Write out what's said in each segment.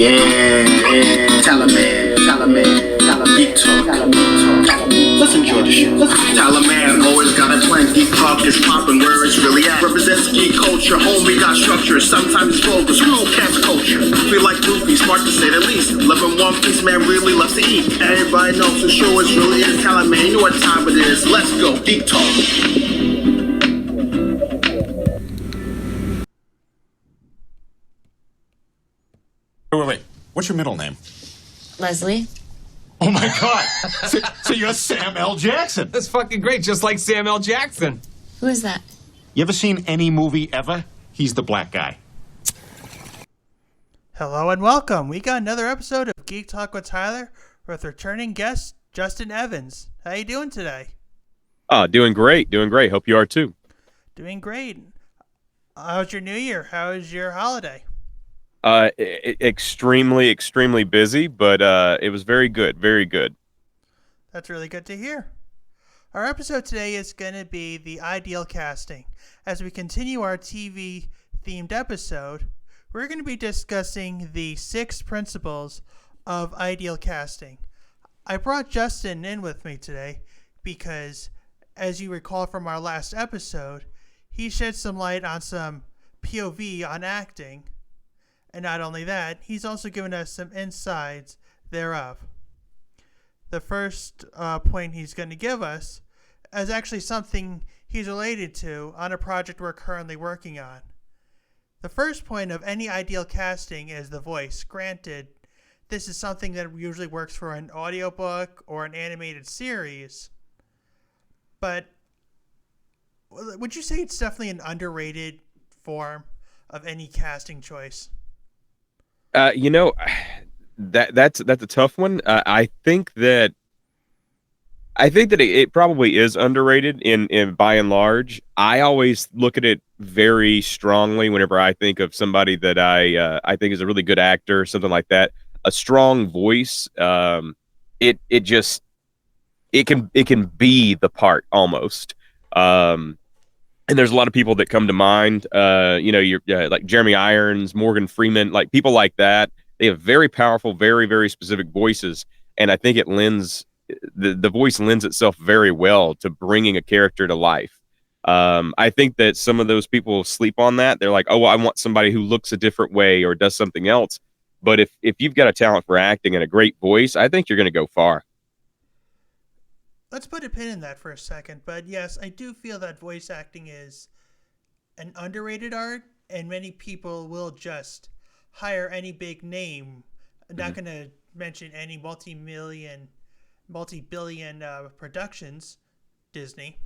Geek Talk. Let's enjoy the show. Talaman always got a plan. Geek Talk is popping where it's really at. Represents geek culture. Homie got structure. Sometimes it's vulgar. Screw cast culture. Feel like Goofy, smart to say the least. Loving One Piece, man, really loves to eat. Everybody knows the show is really is Talaman. You know what time it is. Let's go. Geek Talk. Wait. What's your middle name? Leslie. Oh my God! so you're Sam L. Jackson. That's fucking great, just like Sam L. Jackson. Who is that? You ever seen any movie ever? He's the black guy. Hello and welcome. We got another episode of Geek Talk with Tyler with returning guest Justin Evans. How you doing today? Doing great. Hope you are too. Doing great. How's your New Year? How was your holiday? Extremely busy, but it was very good. That's really good to hear. Our episode today is going to be the ideal casting. As we continue our TV themed episode, we're going to be discussing the 6 principles of ideal casting. I brought Justin in with me today because, as you recall from our last episode, he shed some light on some POV on acting. And not only that, he's also given us some insights thereof. The first point he's going to give us is actually something he's related to on a project we're currently working on. The first point of any ideal casting is the voice. Granted, this is something that usually works for an audiobook or an animated series. But would you say it's definitely an underrated form of any casting choice? That's a tough one. I think that it probably is underrated in by and large. I always look at it very strongly whenever I think of somebody that I think is a really good actor, something like that. A strong voice. It can be the part almost. And there's a lot of people that come to mind, you're like Jeremy Irons, Morgan Freeman, like people like that. They have very powerful, very, very specific voices. And I think the voice lends itself very well to bringing a character to life. I think that some of those people sleep on that. They're like, oh, well, I want somebody who looks a different way or does something else. But if you've got a talent for acting and a great voice, I think you're going to go far. Let's put a pin in that for a second. But yes, I do feel that voice acting is an underrated art, and many people will just hire any big name. I'm not going to mention any multi-billion productions, Disney.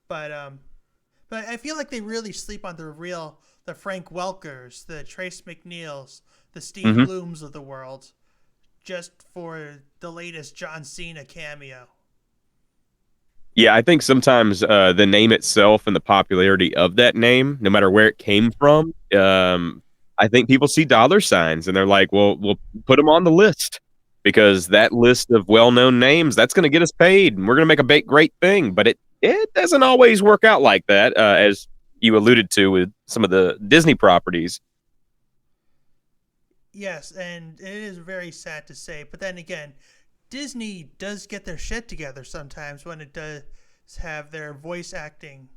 But I feel like they really sleep on the Frank Welkers, the Trace McNeils, the Steve Blooms of the world, just for the latest John Cena cameo. Yeah, I think sometimes the name itself and the popularity of that name, no matter where it came from, I think people see dollar signs and they're like, well, we'll put them on the list because that list of well-known names, that's going to get us paid and we're going to make a great thing. But it doesn't always work out like that, as you alluded to with some of the Disney properties. Yes, and it is very sad to say, but then again, Disney does get their shit together sometimes when it does have their voice acting,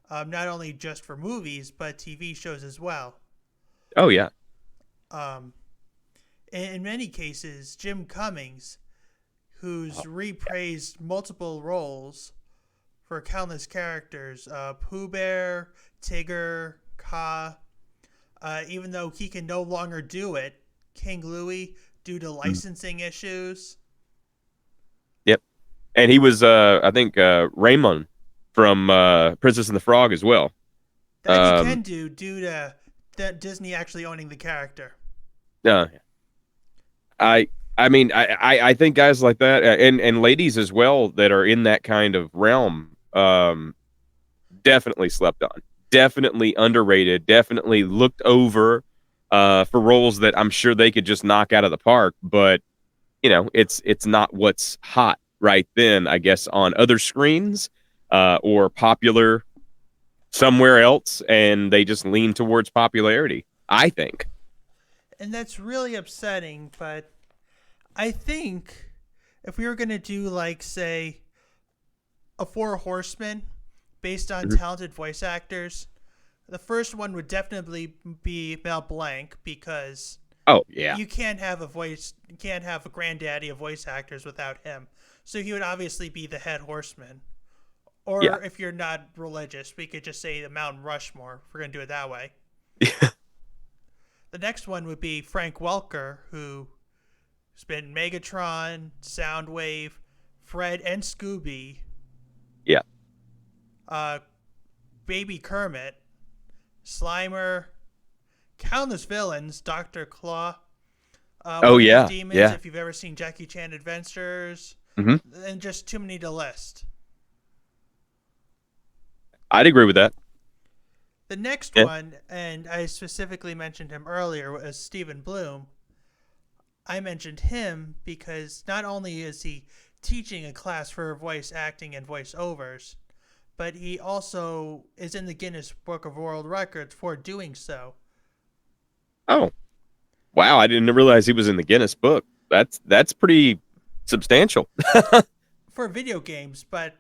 not only just for movies, but TV shows as well. Oh, yeah. In many cases, Jim Cummings, who's repraised multiple roles for countless characters, Pooh Bear, Tigger, Kaa, even though he can no longer do it, King Louie, due to licensing issues. Yep. And he was, I think, Raymond from Princess and the Frog as well. That he can do due to Disney actually owning the character. I mean, I think guys like that, and ladies as well that are in that kind of realm, definitely slept on. Definitely underrated. Definitely looked over for roles that I'm sure they could just knock out of the park. But it's not what's hot right then, I guess, on other screens or popular somewhere else, and they just lean towards popularity, I think. And that's really upsetting, but I think if we were going to do, like, say, a Four Horsemen based on talented voice actors, the first one would definitely be Mel Blanc, because Oh, yeah. you can't have a granddaddy of voice actors without him. So he would obviously be the head horseman. Or Yeah. if you're not religious, we could just say the Mount Rushmore, if we're going to do it that way. The next one would be Frank Welker, who's been Megatron, Soundwave, Fred, and Scooby. Yeah. Baby Kermit, Slimer, countless villains, Dr. Claw. Oh, One of the yeah, Demons, yeah. if you've ever seen Jackie Chan Adventures. Mhm. And just too many to list. I'd agree with that. The next Yeah. one, and I specifically mentioned him earlier, was Stephen Bloom. I mentioned him because not only is he teaching a class for voice acting and voiceovers, but he also is in the Guinness Book of World Records for doing so. Oh, wow! I didn't realize he was in the Guinness Book. That's pretty substantial. For video games, but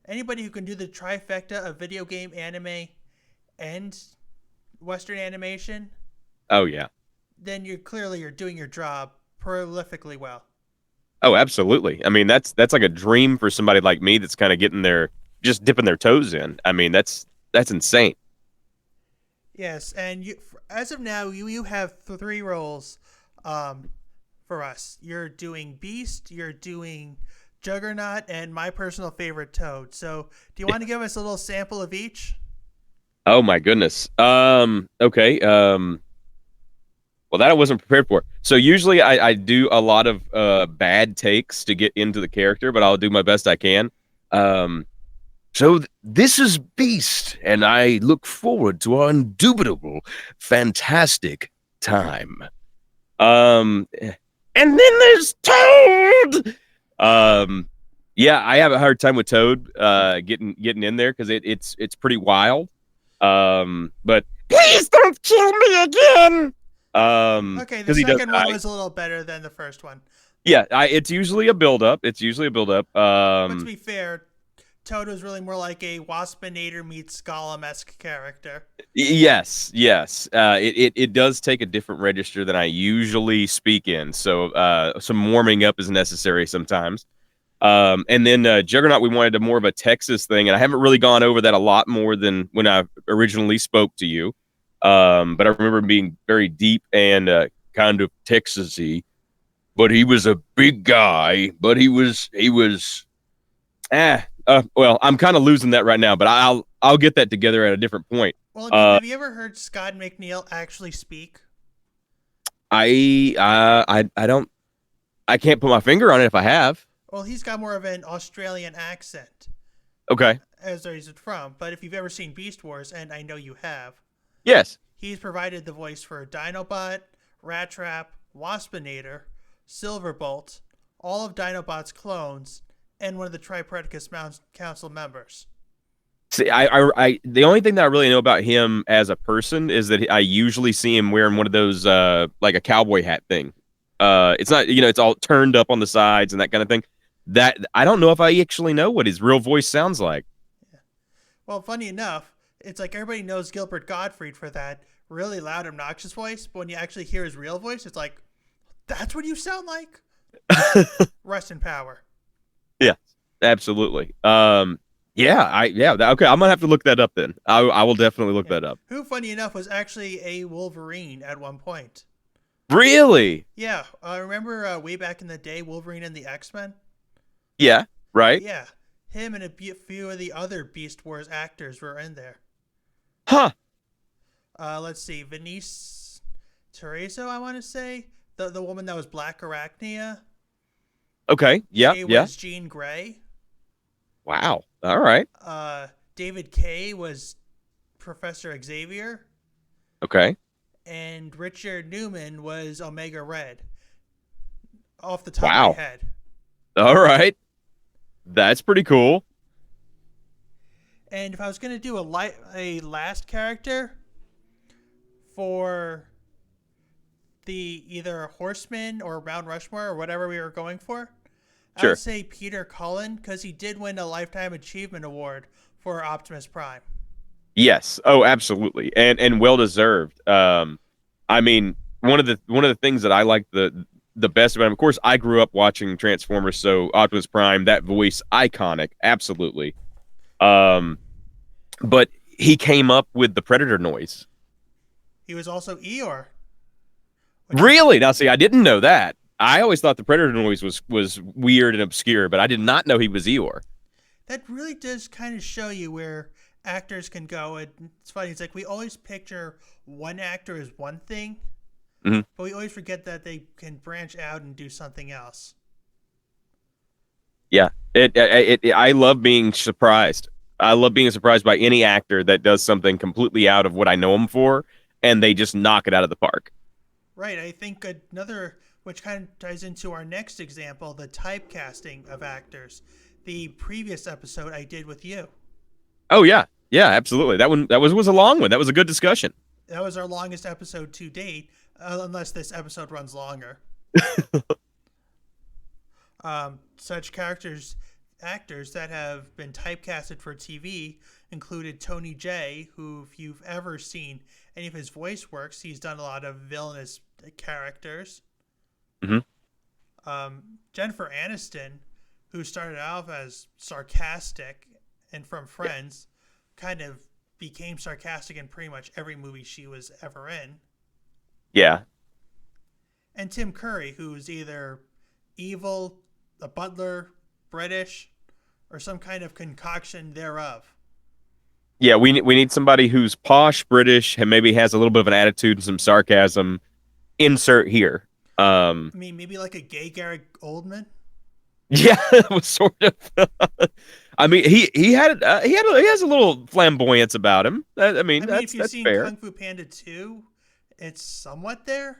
anybody who can do the trifecta of video game, anime, and Western animation, Oh, yeah. then you're doing your job prolifically well. Oh, absolutely. I mean, that's like a dream for somebody like me that's kind of just dipping their toes in. I mean, that's insane. Yes, and as of now, you have 3 roles for us. You're doing Beast, you're doing Juggernaut, and my personal favorite, Toad. So, do you want to give us a little sample of each? Oh my goodness. Okay. Well, that I wasn't prepared for. So usually I do a lot of bad takes to get into the character, but I'll do my best I can. This is Beast, and I look forward to our indubitable, fantastic time. And then there's Toad. Yeah, I have a hard time with Toad getting in there because it's pretty wild. But please don't kill me again. Okay, the 'cause he does second one die. was a little better than the first one. Yeah, it's usually a build up. But to be fair, Toad was really more like a Waspinator meets Gollum-esque character. Yes. It does take a different register than I usually speak in, so some warming up is necessary sometimes. And then Juggernaut, we wanted more of a Texas thing, and I haven't really gone over that a lot more than when I originally spoke to you. But I remember being very deep and kind of Texas-y. But he was a big guy. But he was. Well, I'm kind of losing that right now, but I'll get that together at a different point. Well, have you ever heard Scott McNeil actually speak? I don't. I can't put my finger on it if I have. Well, he's got more of an Australian accent, Okay. as he's from. But if you've ever seen Beast Wars, and I know you have, Yes. he's provided the voice for Dinobot, Rat Trap, Waspinator, Silverbolt, all of Dinobot's clones, and one of the Tripredacus Council members. See, I the only thing that I really know about him as a person is that I usually see him wearing one of those like a cowboy hat thing. It's not, it's all turned up on the sides and that kind of thing. That I don't know if I actually know what his real voice sounds like. Yeah. Well, funny enough, it's like everybody knows Gilbert Gottfried for that really loud, obnoxious voice, but when you actually hear his real voice, it's like, that's what you sound like? Rest in power. Yeah, absolutely. Okay, I'm gonna have to look that up then. I will definitely look that up. Who, funny enough, was actually a Wolverine at one point. Really? Yeah, remember way back in the day, Wolverine and the X-Men? Yeah. Right. Yeah, him and a few of the other Beast Wars actors were in there. Huh. Let's see, Venice Tereso, I want to say, the woman that was Black Arachnia. Okay. Yeah. She Yeah. was Jean Grey. Wow. All right. David Kaye was Professor Xavier. Okay. And Richard Newman was Omega Red. Off the top Wow. of my head. All right. That's pretty cool. And if I was going to do a last character for the either Horseman or Mount Rushmore or whatever we were going for, I Sure. would say Peter Cullen, because he did win a Lifetime Achievement Award for Optimus Prime. Yes. Oh, absolutely, and well deserved. I mean, one of the things that I like the best about him, of course, I grew up watching Transformers, so Optimus Prime, that voice, iconic, absolutely. But he came up with the Predator noise. He was also Eeyore. Really? Now, see, I didn't know that. I always thought the Predator noise was weird and obscure, but I did not know he was Eeyore. That really does kind of show you where actors can go. And it's funny. It's like we always picture one actor as one thing, Mhm. but we always forget that they can branch out and do something else. Yeah, I love being surprised. I love being surprised by any actor that does something completely out of what I know them for, and they just knock it out of the park. Right. I think another, which kind of ties into our next example, the typecasting of actors. The previous episode I did with you. Oh yeah, yeah, absolutely. That was a long one. That was a good discussion. That was our longest episode to date, unless this episode runs longer. Such actors that have been typecasted for TV included Tony Jay, who, if you've ever seen any of his voice works, he's done a lot of villainous characters. Mhm. Jennifer Aniston, who started out as sarcastic and from Friends, kind of became sarcastic in pretty much every movie she was ever in. Yeah, And Tim Curry, who's either evil, a butler, British, or some kind of concoction thereof. yeah. We need somebody who's posh, British, and maybe has a little bit of an attitude and some sarcasm. Insert here. I mean, maybe like a gay Gary Oldman. Yeah, it was sort of. I mean, he has a little flamboyance about him. I mean, If you've that's seen fair. Kung Fu Panda 2, it's somewhat there.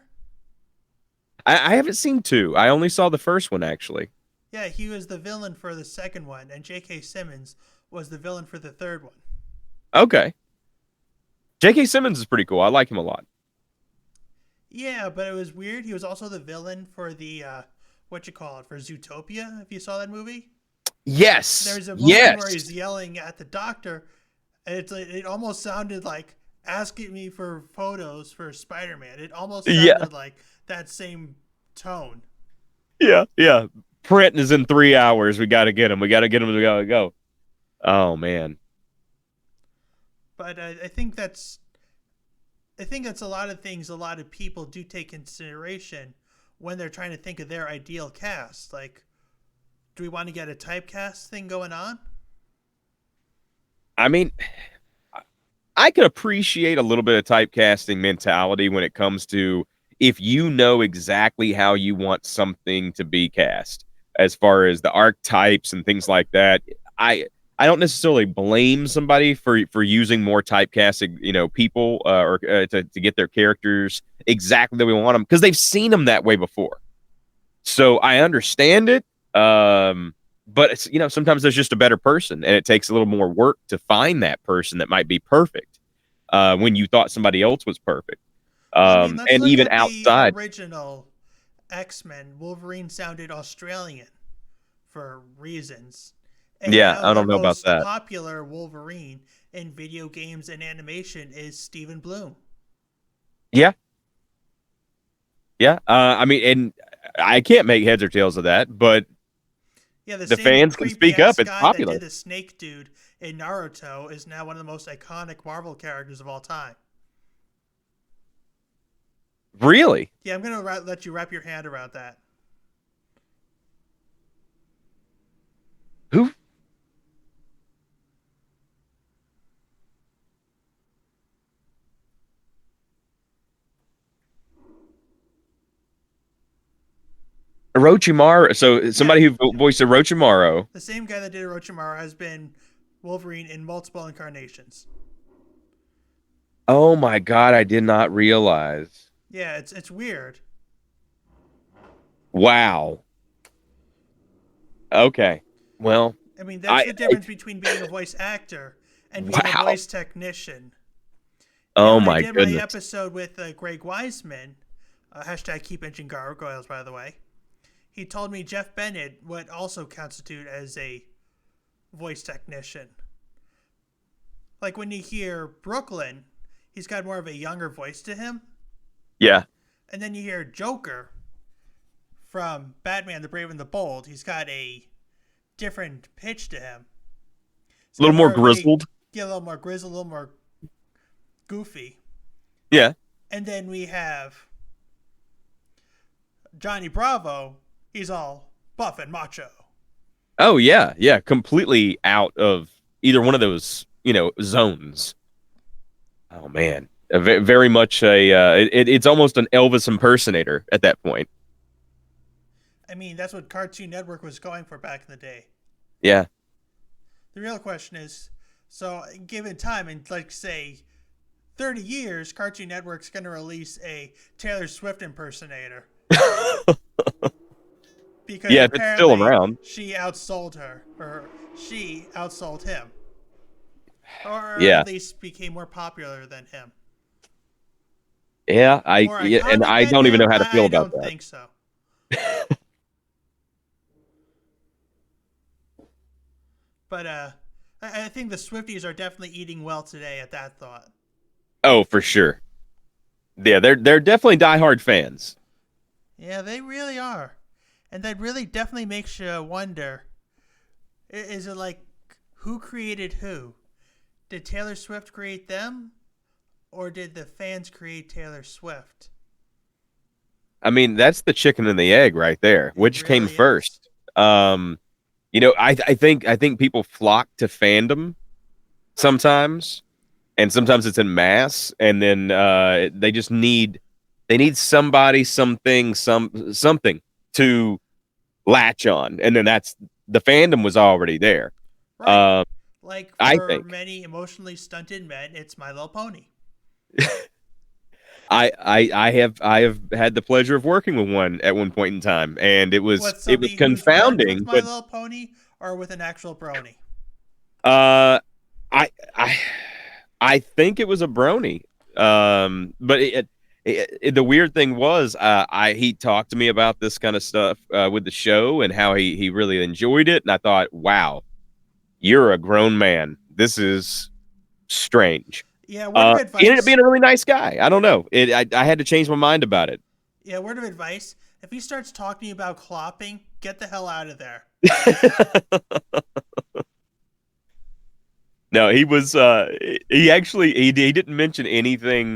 I haven't seen 2. I only saw the first one actually. Yeah, he was the villain for the second one, and J.K. Simmons was the villain for the third one. Okay. J.K. Simmons is pretty cool. I like him a lot. Yeah, but it was weird. He was also the villain for the, for Zootopia, if you saw that movie. Yes. There's a moment yes. where he's yelling at the doctor, and it almost sounded like asking me for photos for Spider-Man. It almost sounded like that same tone. Yeah, yeah. Print is in 3 hours. We got to get him. We gotta go. Oh man. But I think that's a lot of things a lot of people do take consideration when they're trying to think of their ideal cast. Like, do we want to get a typecast thing going on? I mean, I could appreciate a little bit of typecasting mentality when it comes to if you know exactly how you want something to be cast, as far as the archetypes and things like that. I don't necessarily blame somebody for using more typecasting, people or to get their characters exactly the way we want them, because they've seen them that way before. So I understand it, but it's sometimes there's just a better person, and it takes a little more work to find that person that might be perfect when you thought somebody else was perfect. Let's And look even at outside, the original X-Men, Wolverine sounded Australian for reasons. And yeah, now I don't the know about most that. popular Wolverine in video games and animation is Steven Bloom. Yeah. I mean, and I can't make heads or tails of that, but Yeah, the same fans can speak creepy-ass up. It's guy popular. that did the Snake Dude in Naruto is now one of the most iconic Marvel characters of all time. Really? Yeah, I'm gonna let you wrap your hand around that. Who? Orochimaru. So somebody who voiced Orochimaru. The same guy that did Orochimaru has been Wolverine in multiple incarnations. Oh my God, I did not realize. Yeah, it's weird. Wow. Okay. Well, I mean, that's the difference between being a voice actor and being a Wow. voice technician. Oh When I my did goodness. my episode with Greg Wiseman, hashtag keep inching gargoyles, by the way, he told me Jeff Bennett would also constitute as a voice technician. Like when you hear Brooklyn, he's got more of a younger voice to him. Yeah. And then you hear Joker from Batman the Brave and the Bold. He's got a different pitch to him. It's A little got more of a- grizzled. Yeah, a little more grizzled, a little more goofy. Yeah. And then we have Johnny Bravo. He's all buff and macho. Oh yeah. Yeah. Completely out of either one of those, zones. Oh man. Very much it's almost an Elvis impersonator at that point. I mean, that's what Cartoon Network was going for back in the day. Yeah. The real question is, so given time, in like say 30 years, Cartoon Network's going to release a Taylor Swift impersonator. Because Yeah, if it's still apparently around. she outsold her, or she outsold him. Or Yeah. at least became more popular than him. Yeah. More And iconic I than don't even know him? how to feel I about don't that. think so. But I think the Swifties are definitely eating well today at that thought. Oh, for sure. Yeah, they're definitely diehard fans. Yeah, they really are. And that really definitely makes you wonder, is it like, who created who? Did Taylor Swift create them? Or did the fans create Taylor Swift? I mean, that's the chicken and the egg right there. Which It came really is. first? I think people flock to fandom sometimes, and sometimes it's in mass, and then they just need somebody, something to latch on, and then that's the fandom was already there. Right. Like for I think. many emotionally stunted men, it's My Little Pony. I have had the pleasure of working with one at one point in time, and it was With somebody who's worked confounding. with My But Little Pony or with an actual brony? I think it was a brony. But the weird thing was, he talked to me about this kind of stuff with the show and how he really enjoyed it, and I thought, wow, you're a grown man. This is strange. Yeah, word of advice. He ended up being a really nice guy. I don't know. I had to change my mind about it. Yeah, word of advice. If he starts talking about clopping, get the hell out of there. No, he was. He didn't mention anything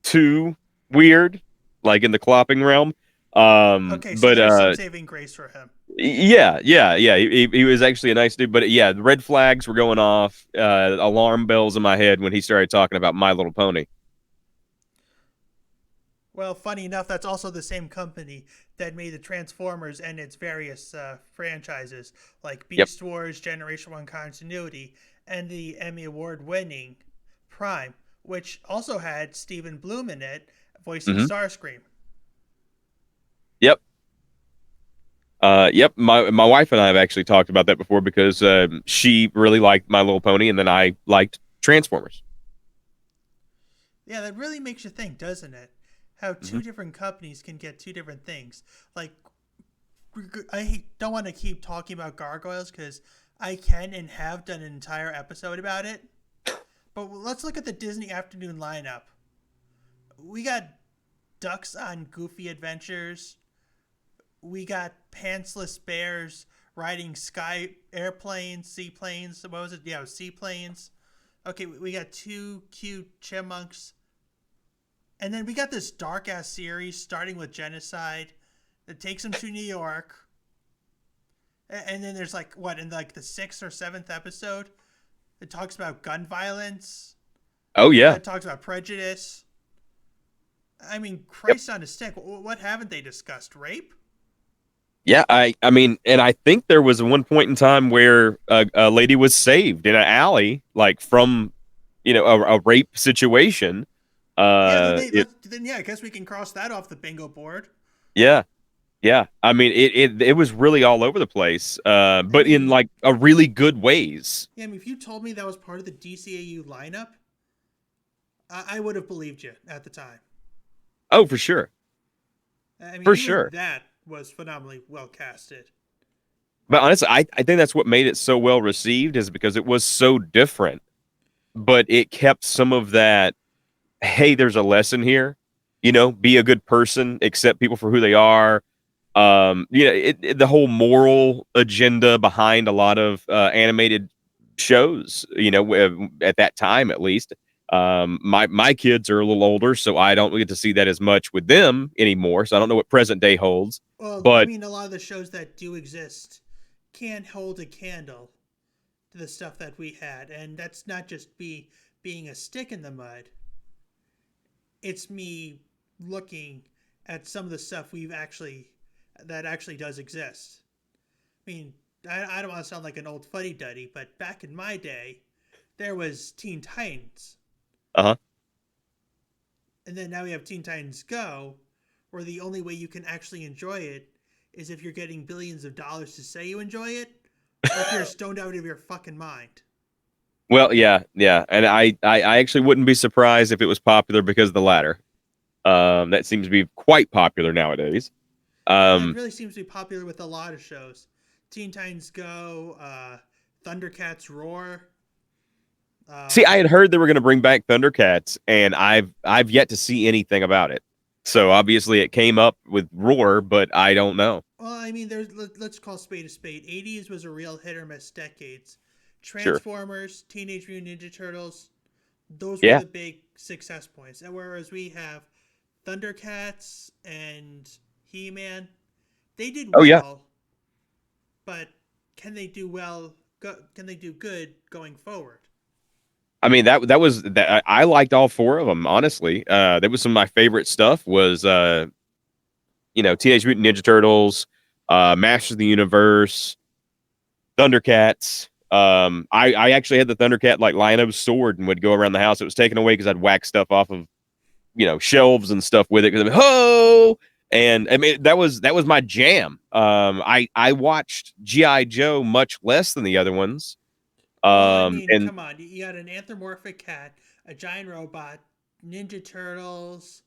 too weird, like in the clopping realm. Okay, so but there's some saving grace for him. yeah. He was actually a nice dude. But yeah, the red flags were going off, alarm bells in my head when he started talking about My Little Pony. Well, funny enough, that's also the same company that made the Transformers and its various franchises, like Beast Wars, Generation 1 Continuity, and the Emmy Award-winning Prime, which also had Stephen Bloom in it, voicing Starscream. Yep. Yep. My wife and I have actually talked about that before because she really liked My Little Pony, and then I liked Transformers. Yeah, that really makes you think, doesn't it? How two different companies can get two different things. Like, I don't want to keep talking about gargoyles because I can and have done an entire episode about it. But let's look at the Disney afternoon lineup. We got Ducks on Goofy Adventures. We got Pantsless Bears riding sky airplanes, seaplanes. What was it? Yeah, it was seaplanes. Okay, we got two cute chipmunks. And then we got this dark-ass series starting with genocide that takes them to New York. And then there's like, what, in like the 6th or 7th episode, it talks about gun violence. Oh, yeah. It talks about prejudice. I mean, Christ on a stick. What haven't they discussed? Rape? Yeah, I mean, and I think there was one point in time where a lady was saved in an alley, like from, a rape situation. Then I guess we can cross that off the bingo board. Yeah. Yeah, I mean, it was really all over the place, but in like a really good ways. Yeah, I mean, if you told me that was part of the DCAU lineup, I would have believed you at the time. Oh, for sure, I mean, for even sure. that was phenomenally well casted. But honestly, I think that's what made it so well received is because it was so different, but it kept some of that. Hey, there's a lesson here. Be a good person, accept people for who they are. The whole moral agenda behind a lot of animated shows. At that time at least. My kids are a little older, so I don't get to see that as much with them anymore. So I don't know what present day holds. Well, I But mean, a lot of the shows that do exist can't hold a candle to the stuff that we had, and that's not just being a stick in the mud. It's me looking at some of the stuff that actually does exist. I mean, I don't want to sound like an old fuddy-duddy, but back in my day, there was Teen Titans. uh-huh. And then now we have Teen Titans Go, where the only way you can actually enjoy it is if you're getting billions of dollars to say you enjoy it, or if you're stoned out of your fucking mind. Well, yeah, and I actually wouldn't be surprised if it was popular because of the latter. That seems to be quite popular nowadays. It really seems to be popular with a lot of shows. Teen Titans Go, Thundercats Roar. See, I had heard they were going to bring back Thundercats, and I've yet to see anything about it. So obviously, it came up with Roar, but I don't know. Well, I mean, let's call spade a spade. 80s was a real hit or miss decades. Sure. Transformers, Teenage Mutant Ninja Turtles, those Yeah. were the big success points. And whereas we have Thundercats and He-Man, they did well. Oh, yeah. But can they do well? Can they do good going forward? I mean, that was that. I liked all four of them, honestly. That was some of my favorite stuff. Was Teenage Mutant Ninja Turtles, Masters of the Universe, Thundercats. I actually had the Thundercat like Lion-O's sword and would go around the house. It was taken away because I'd whack stuff off of shelves and stuff with it. Because ho, and I mean that was my jam. I watched GI Joe much less than the other ones. Well, I mean, And come on. You got an anthropomorphic cat, a giant robot, Ninja Turtles.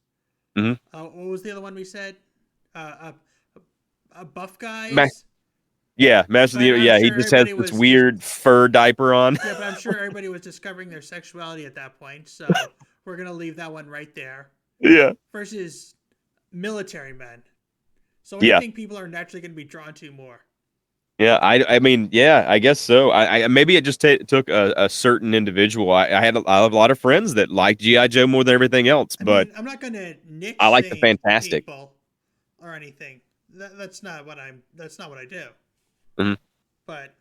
Mhm. What was the other one we said? A buff guy. Yeah, Master of the But I'm he sure just has everybody this was weird fur diaper on. Yeah, but I'm sure everybody was discovering their sexuality at that point. So we're gonna leave that one right there. Yeah. Versus military men. So Yeah. I think people are naturally going to be drawn to more. Yeah, I mean, yeah, I guess so. I maybe it just took a certain individual. I have a lot of friends that like GI Joe more than everything else, but I'm not going to nick I like the shame Fantastic people or anything. That's not what I do. Mhm. But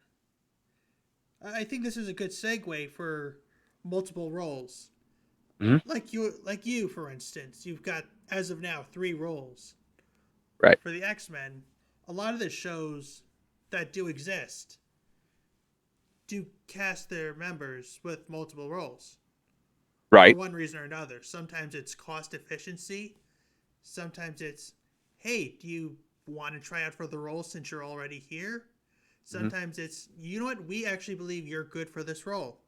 I think this is a good segue for multiple roles. Mhm. Like you, for instance, you've got as of now 3 roles. Right. For the X-Men, a lot of the shows that do exist do cast their members with multiple roles. Right. For one reason or another. Sometimes it's cost efficiency. Sometimes it's, hey, do you want to try out for the role since you're already here? Sometimes it's, you know what, we actually believe you're good for this role.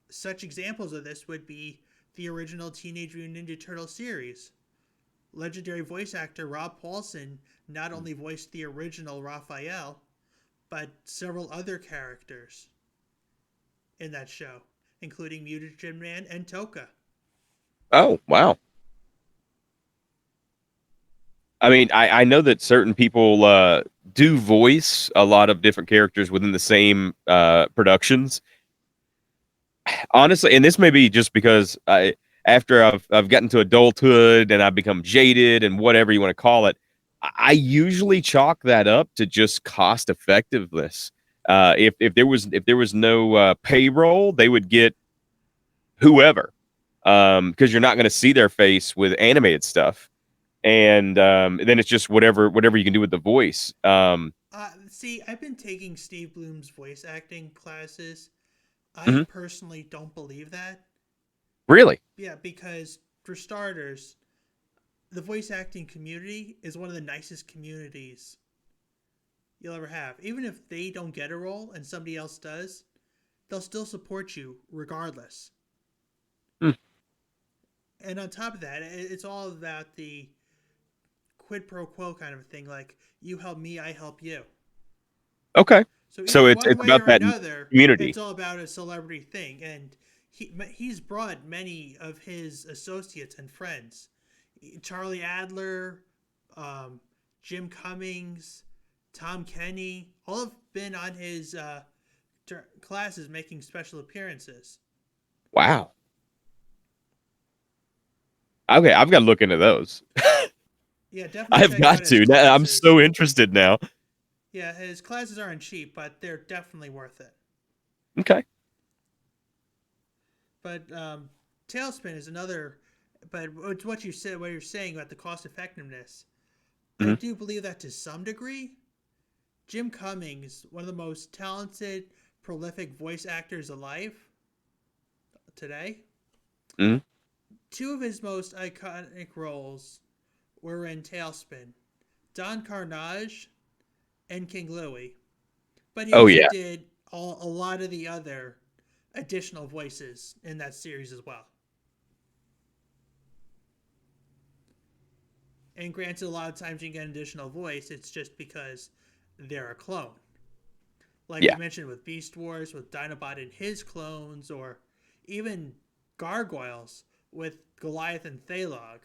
Such examples of this would be the original Teenage Mutant Ninja Turtle series. Legendary voice actor Rob Paulsen not only voiced the original Raphael, but several other characters in that show, including Mutagen Man and Toka. Oh, wow. I mean, I know that certain people do voice a lot of different characters within the same productions. Honestly, and this may be just because after I've gotten to adulthood and I've become jaded and whatever you want to call it, I usually chalk that up to just cost effectiveness. If there was no payroll, they would get whoever, because you're not going to see their face with animated stuff, and then it's just whatever you can do with the voice. See, I've been taking Steve Bloom's voice acting classes. I personally don't believe that. Really? Yeah, because for starters, the voice acting community is one of the nicest communities you'll ever have. Even if they don't get a role and somebody else does, they'll still support you regardless. Hmm. And on top of that, it's all about the quid pro quo kind of thing. Like, you help me, I help you. Okay. So So either it's one way about or that another, community. it's all about a celebrity thing. And he's brought many of his associates and friends. Charlie Adler, Jim Cummings, Tom Kenny, all have been on his classes making special appearances. Wow. Okay, I've got to look into those. Yeah, definitely. I've check got out his to. Now, I'm classes. so interested now. Yeah, his classes aren't cheap, but they're definitely worth it. Okay. But Tailspin is another. But it's what you said. What you're saying about the cost effectiveness. I Mhm. do believe that to some degree. Jim Cummings, one of the most talented, prolific voice actors alive today. Mhm. Two of his most iconic roles were in Tailspin, Don Carnage and King Louie. But he Oh, also yeah. did a lot of the other additional voices in that series as well. And granted, a lot of times you get an additional voice, it's just because they're a clone. Like Yeah. we mentioned with Beast Wars, with Dinobot and his clones, or even Gargoyles with Goliath and Thalog.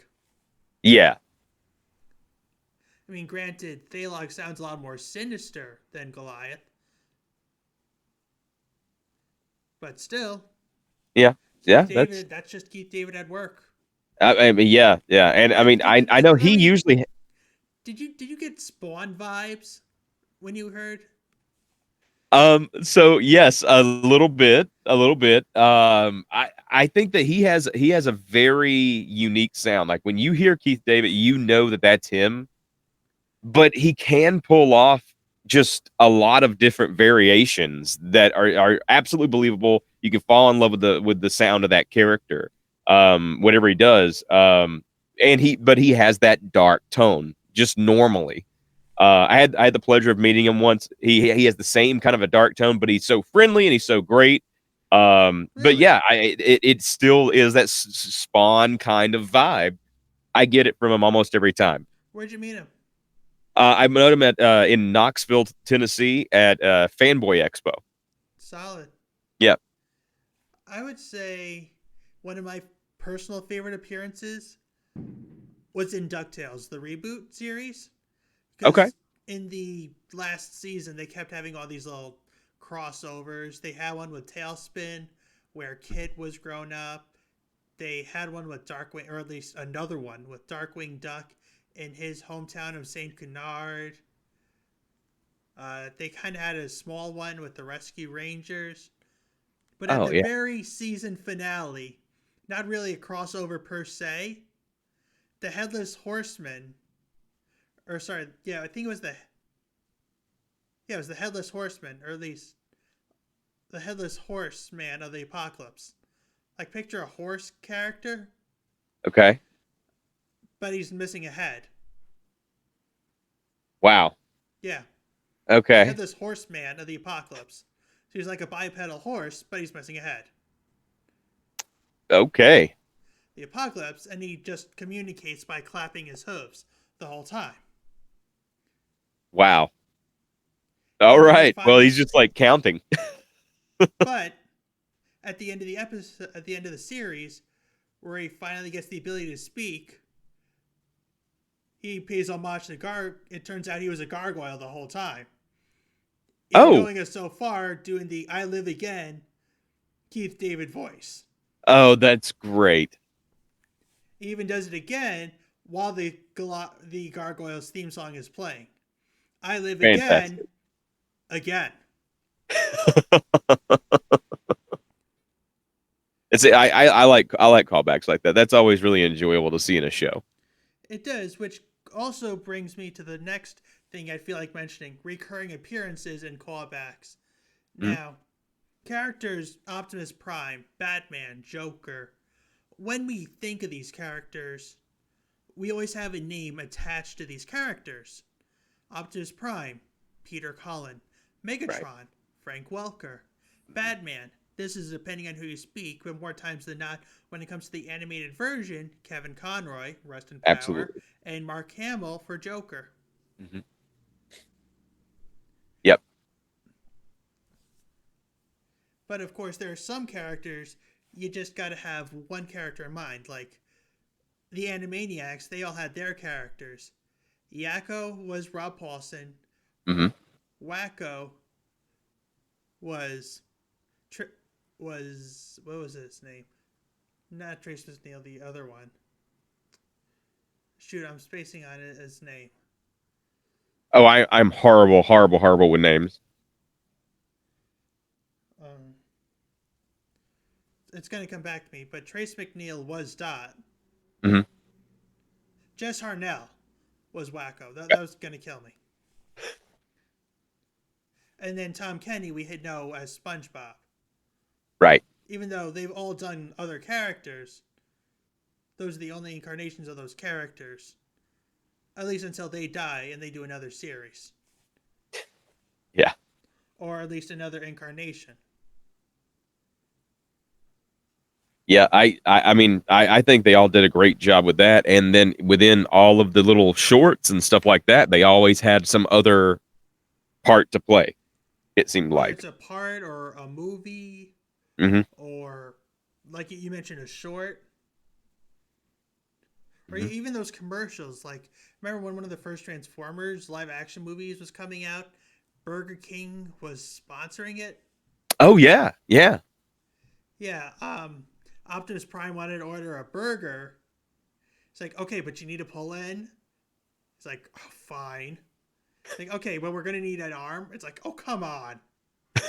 Yeah. I mean, granted, Thalog sounds a lot more sinister than Goliath. But still. Yeah. Yeah. That's just Keith David at work. I mean, yeah. And I mean, I know he usually. Did you get Spawn vibes when you heard? So yes, a little bit. I think that he has a very unique sound. Like when you hear Keith David, you know that that's him, but he can pull off just a lot of different variations that are absolutely believable. You can fall in love with the sound of that character, whatever he does. But he has that dark tone just normally. I had the pleasure of meeting him once. He has the same kind of a dark tone, but he's so friendly and he's so great. But Really? yeah, it still is that Spawn kind of vibe. I get it from him almost every time. Where'd you meet him? I met him at in Knoxville, Tennessee, at Fanboy Expo. Solid. Yeah. I would say one of my personal favorite appearances was in DuckTales, the reboot series. Okay. In the last season, they kept having all these little crossovers. They had one with Tailspin, where Kit was grown up. They had one with Darkwing, or at least another one with Darkwing Duck in his hometown of St. Canard. They kind of had a small one with the Rescue Rangers. But at the very season finale, not really a crossover per se, the Headless Horseman, or sorry, yeah, I think it was the Headless Horseman, or at least the Headless Horseman of the Apocalypse. Like, picture a horse character. Okay. But he's missing a head. Wow. Yeah. Okay. Headless Horseman of the Apocalypse. So he's like a bipedal horse, but he's missing a head. Okay. The Apocalypse, and he just communicates by clapping his hooves the whole time. Wow. All right. Well, he's just like counting. But at the end of the episode, at the end of the series, where he finally gets the ability to speak, he pays homage to it turns out he was a gargoyle the whole time. Even going as so far, doing the "I Live Again" Keith David voice. Oh, that's great. He even does it again while the Gargoyles theme song is playing. I live Fantastic. again. I like callbacks like that. That's always really enjoyable to see in a show. It does, which also brings me to the next thing I feel like mentioning: recurring appearances and callbacks. Now, characters Optimus Prime, Batman, Joker. When we think of these characters, we always have a name attached to these characters. Optimus Prime, Peter Cullen. Megatron, Frank Welker. Batman, this is depending on who you speak, but more times than not, when it comes to the animated version, Kevin Conroy, rest in power, Absolutely. and Mark Hamill for Joker. Mm-hmm. Yep. But of course, there are some characters you just got to have one character in mind. Like the Animaniacs, they all had their characters. Yakko was Rob Paulson. Mm-hmm. Wacko was what was his name? Not Trace McNeil, the other one. Shoot, I'm spacing on his name. Oh, I'm horrible with names. It's gonna come back to me, but Trace McNeil was Dot. Mm-hmm. Jess Harnell was Wacko. That was gonna kill me. And then Tom Kenny we know as SpongeBob. Right. Even though they've all done other characters, those are the only incarnations of those characters. At least until they die and they do another series. Yeah. Or at least another incarnation. Yeah, I mean, I think they all did a great job with that. And then within all of the little shorts and stuff like that, they always had some other part to play, it seemed like. It's a part or a movie, mm-hmm. or like you mentioned, a short. Or even those commercials. Like, remember when one of the first Transformers live action movies was coming out? Burger King was sponsoring it. Oh, yeah. Yeah. Yeah. Optimus Prime wanted to order a burger. It's like, okay, but you need to pull in. It's like, oh, fine. It's like, okay, but we're going to need an arm. It's like, oh, come on.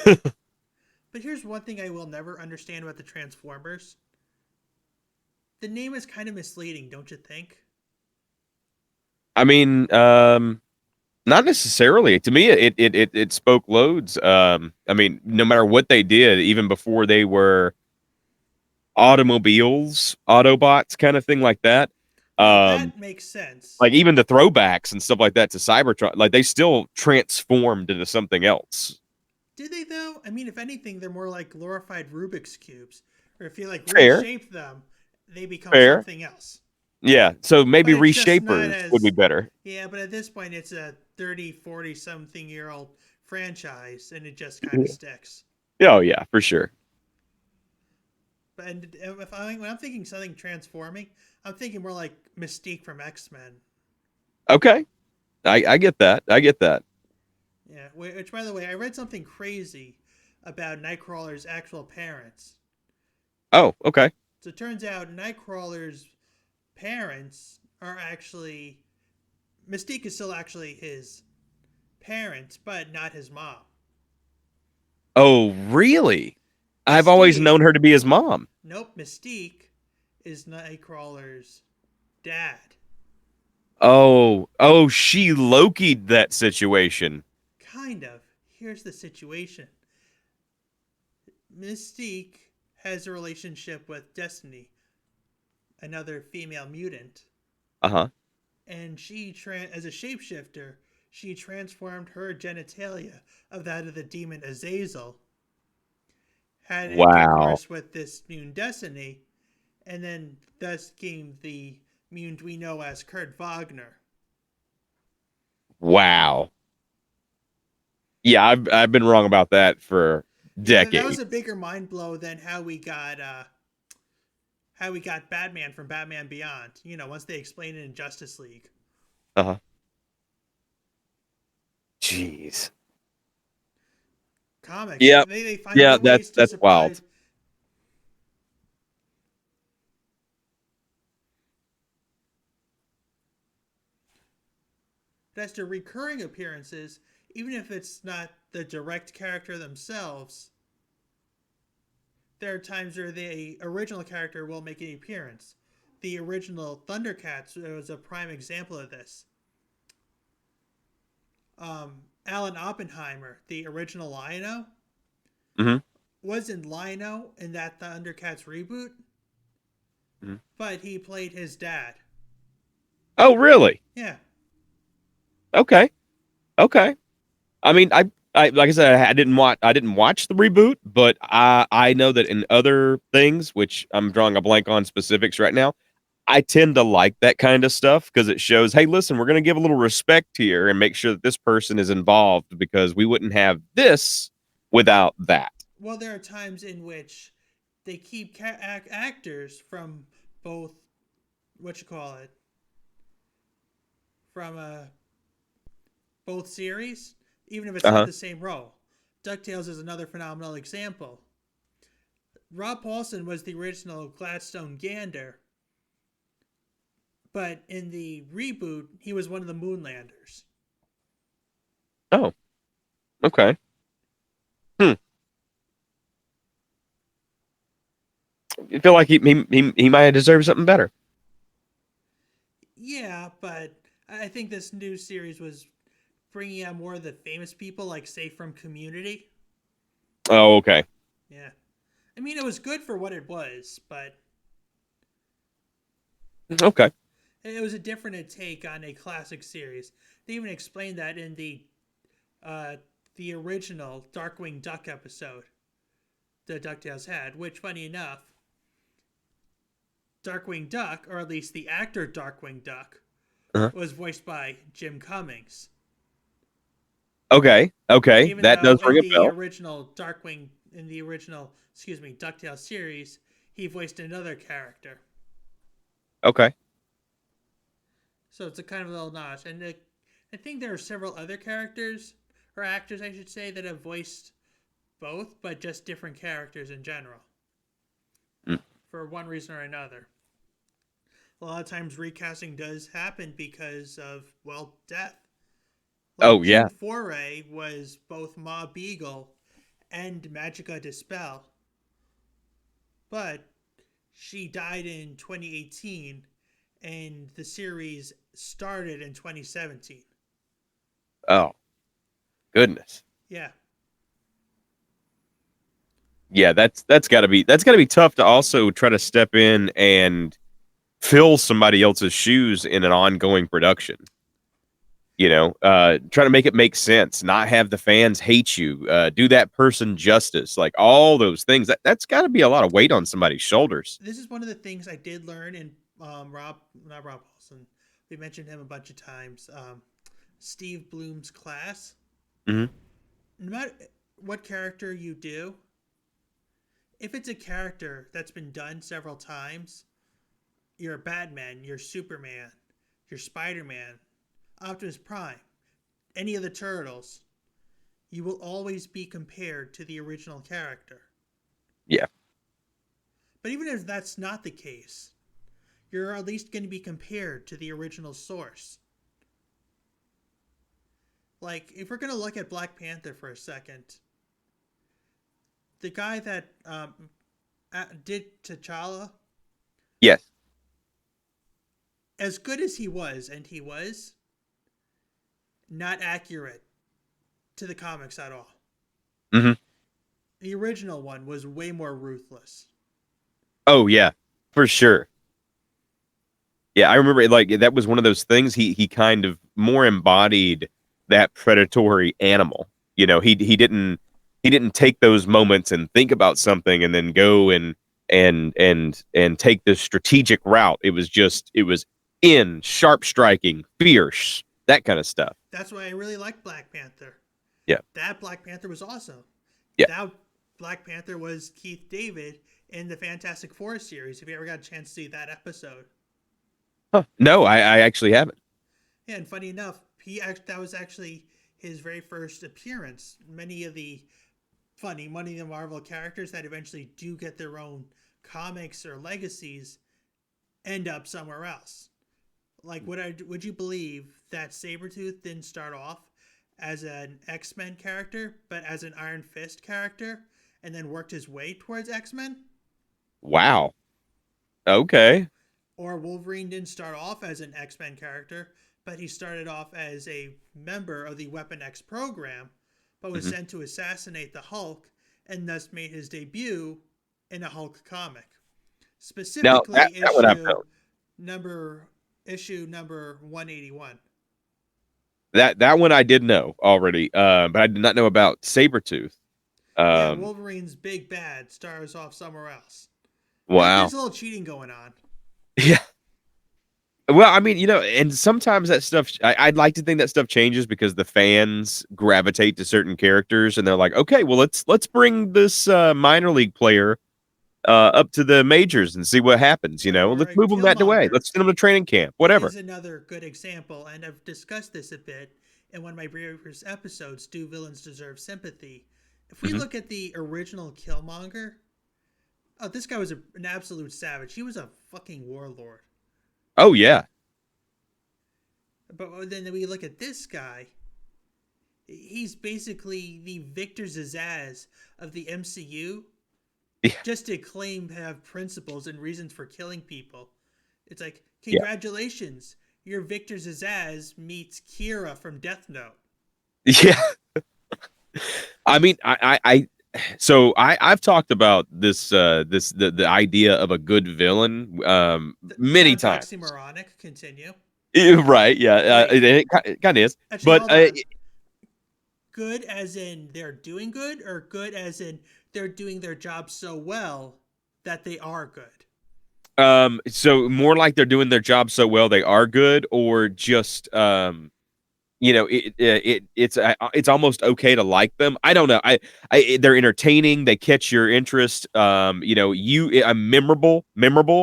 But here's one thing I will never understand about the Transformers. The name is kind of misleading, don't you think? I mean, not necessarily. To me, it spoke loads. I mean, no matter what they did, even before they were automobiles, Autobots, kind of thing like that. That makes sense. Like even the throwbacks and stuff like that to Cybertron, like they still transformed into something else. Did they though? I mean, if anything, they're more like glorified Rubik's cubes. Or if you like Fair. reshape them, they become Fair. something else. Yeah, so maybe But it's just reshapers not as- would be better. Yeah, but at this point, it's a 30, 40 something year old franchise, and it just kind of sticks. Oh yeah, for sure. But when I'm thinking something transforming, I'm thinking more like Mystique from X-Men. Okay, I get that. I get that. Yeah, which by the way, I read something crazy about Nightcrawler's actual parents. Oh, okay. So it turns out Nightcrawler's parents are actually... Mystique is still actually his parents, but not his mom. Oh, really? I've always Mystique. known her to be his mom. Nope, Mystique is Nightcrawler's dad. Oh, she Loki'd that situation. Kind of. Here's the situation. Mystique has a relationship with Destiny, another female mutant. Uh-huh. And she, as a shapeshifter, she transformed her genitalia of that of the demon Azazel. Had intercourse with this mutant Destiny, and then thus came the mutant we know as Kurt Wagner. Wow. Yeah, I've been wrong about that for decades. That was a bigger mind blow than how we got Batman from Batman Beyond. You know, once they explained it in Justice League. Uh-huh. Jeez. Comics. Yeah. They find Yeah, new ways to that's wild. surprise. But as to recurring appearances, even if it's not the direct character themselves, there are times where the original character will make an appearance. The original Thundercats was a prime example of this. Alan Oppenheimer, the original Lion-O, wasn't Lion-O in that Thundercats reboot, but he played his dad. Oh, really? Yeah. Okay. Okay. I mean, I like I said, I didn't watch the reboot, but I know that in other things, which I'm drawing a blank on specifics right now, I tend to like that kind of stuff because it shows, hey, listen, we're going to give a little respect here and make sure that this person is involved because we wouldn't have this without that. Well, there are times in which they keep actors from both, what you call it, from both series, even if it's Uh-huh. not the same role. DuckTales is another phenomenal example. Rob Paulson was the original Gladstone Gander, but in the reboot, he was one of the Moonlanders. Oh, okay. Hmm. I feel like he might have deserved something better. Yeah, but I think this new series was bringing out more of the famous people, like, say, from Community. Oh, okay. Yeah. I mean, it was good for what it was, but Okay. it was a different take on a classic series. They even explained that in the original Darkwing Duck episode that DuckTales had, which, funny enough, Darkwing Duck, or at least the actor Darkwing Duck, Uh-huh. was voiced by Jim Cummings. Okay. Okay. Even That though does ring a in the bell. original DuckTales series, he voiced another character. Okay. So it's a kind of a little notch. And I think there are several other characters, or actors, I should say, that have voiced both, but just different characters in general. Mm. For one reason or another. A lot of times recasting does happen because of, well, death. Oh, yeah. June Foray was both Ma Beagle and Magica Dispel. But she died in 2018, and the series started in 2017. Oh, goodness. Yeah. Yeah, that's gotta be tough to also try to step in and fill somebody else's shoes in an ongoing production. You know, try to make it make sense, not have the fans hate you, do that person justice, like all those things. That's got to be a lot of weight on somebody's shoulders. This is one of the things I did learn in not Rob Paulson. We mentioned him a bunch of times. Steve Bloom's class. Mm-hmm. No matter what character you do, if it's a character that's been done several times, you're Batman, you're Superman, you're Spider-Man, Optimus Prime, any of the Turtles, you will always be compared to the original character. Yeah. But even if that's not the case, you're at least going to be compared to the original source. Like, if we're going to look at Black Panther for a second, the guy that did T'Challa, Yes. as good as he was, not accurate to the comics at all. Mm-hmm. The original one was way more ruthless. Oh yeah, for sure. Yeah, I remember like that was one of those things. He kind of more embodied that predatory animal. You know, he didn't take those moments and think about something and then go and take the strategic route. It was in sharp striking, fierce, that kind of stuff. That's why I really like Black Panther. Yeah. That Black Panther was awesome. Yeah. That Black Panther was Keith David in the Fantastic Four series, if you ever got a chance to see that episode. Huh. No, I actually haven't. Yeah, and funny enough, that was actually his very first appearance. Many of the Marvel characters that eventually do get their own comics or legacies end up somewhere else. Like, would you believe that Sabretooth didn't start off as an X-Men character, but as an Iron Fist character, and then worked his way towards X-Men? Wow. Okay. Or Wolverine didn't start off as an X-Men character, but he started off as a member of the Weapon X program, but was sent to assassinate the Hulk, and thus made his debut in a Hulk comic. Specifically, that one I've issue known. number issue number 181. That one I did know already, but I did not know about Sabretooth. Yeah, Wolverine's big bad stars off somewhere else. Wow. There's a little cheating going on. Yeah. Well, I mean, and sometimes that stuff, I'd like to think that stuff changes because the fans gravitate to certain characters, and they're like, okay, well, let's bring this minor league player up to the majors and see what happens. Let's move them that way. Killmonger Let's send them to training camp, whatever. is another good example, and I've discussed this a bit in one of my previous episodes, Do Villains Deserve Sympathy? If we look at the original Killmonger, this guy was an absolute savage. He was a fucking warlord. Oh yeah, But then we look at this guy. He's basically the Victor Zsasz of the MCU. Yeah. Just to claim to have principles and reasons for killing people. It's like, congratulations, your Victor Zsasz meets Kira from Death Note. yeah. I mean, so I've talked about the idea of a good villain many times. Oxymoronic. Continue. Right? Yeah, it kind of is. Actually, But hold on. Good as in they're doing good, or good as in they're doing their job so well that they are good? So more like they're doing their job so well they are good, or just it's almost okay to like them. I don't know. They're entertaining. They catch your interest. Memorable.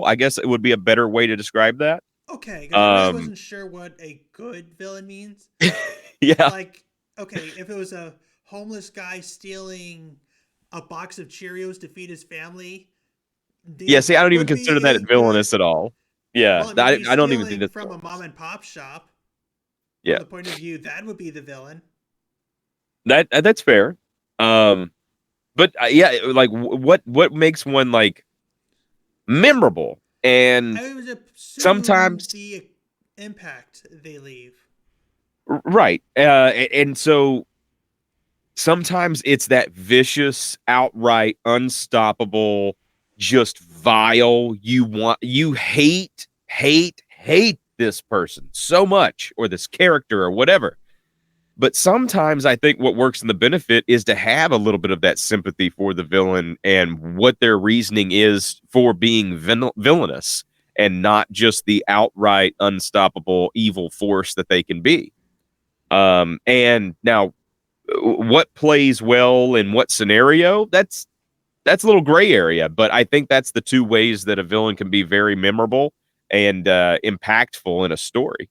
I guess it would be a better way to describe that. Okay, 'cause I really wasn't sure what a good villain means. Yeah. Like, okay, if it was a homeless guy stealing a box of Cheerios to feed his family. Yeah. See, I don't even would be consider that a villainous at all. Yeah. Well, I mean, I don't even stealing think that's from a mom and pop shop. Yeah. From the point of view, that would be the villain. That's fair. But like what makes one like memorable? And I would assume sometimes the impact they leave. right. And so sometimes it's that vicious, outright, unstoppable, just vile. You hate this person so much, or this character, or whatever. But sometimes I think what works in the benefit is to have a little bit of that sympathy for the villain and what their reasoning is for being villainous, and not just the outright unstoppable evil force that they can be. And now what plays well in what scenario, that's a little gray area, but I think that's the two ways that a villain can be very memorable and impactful in a story.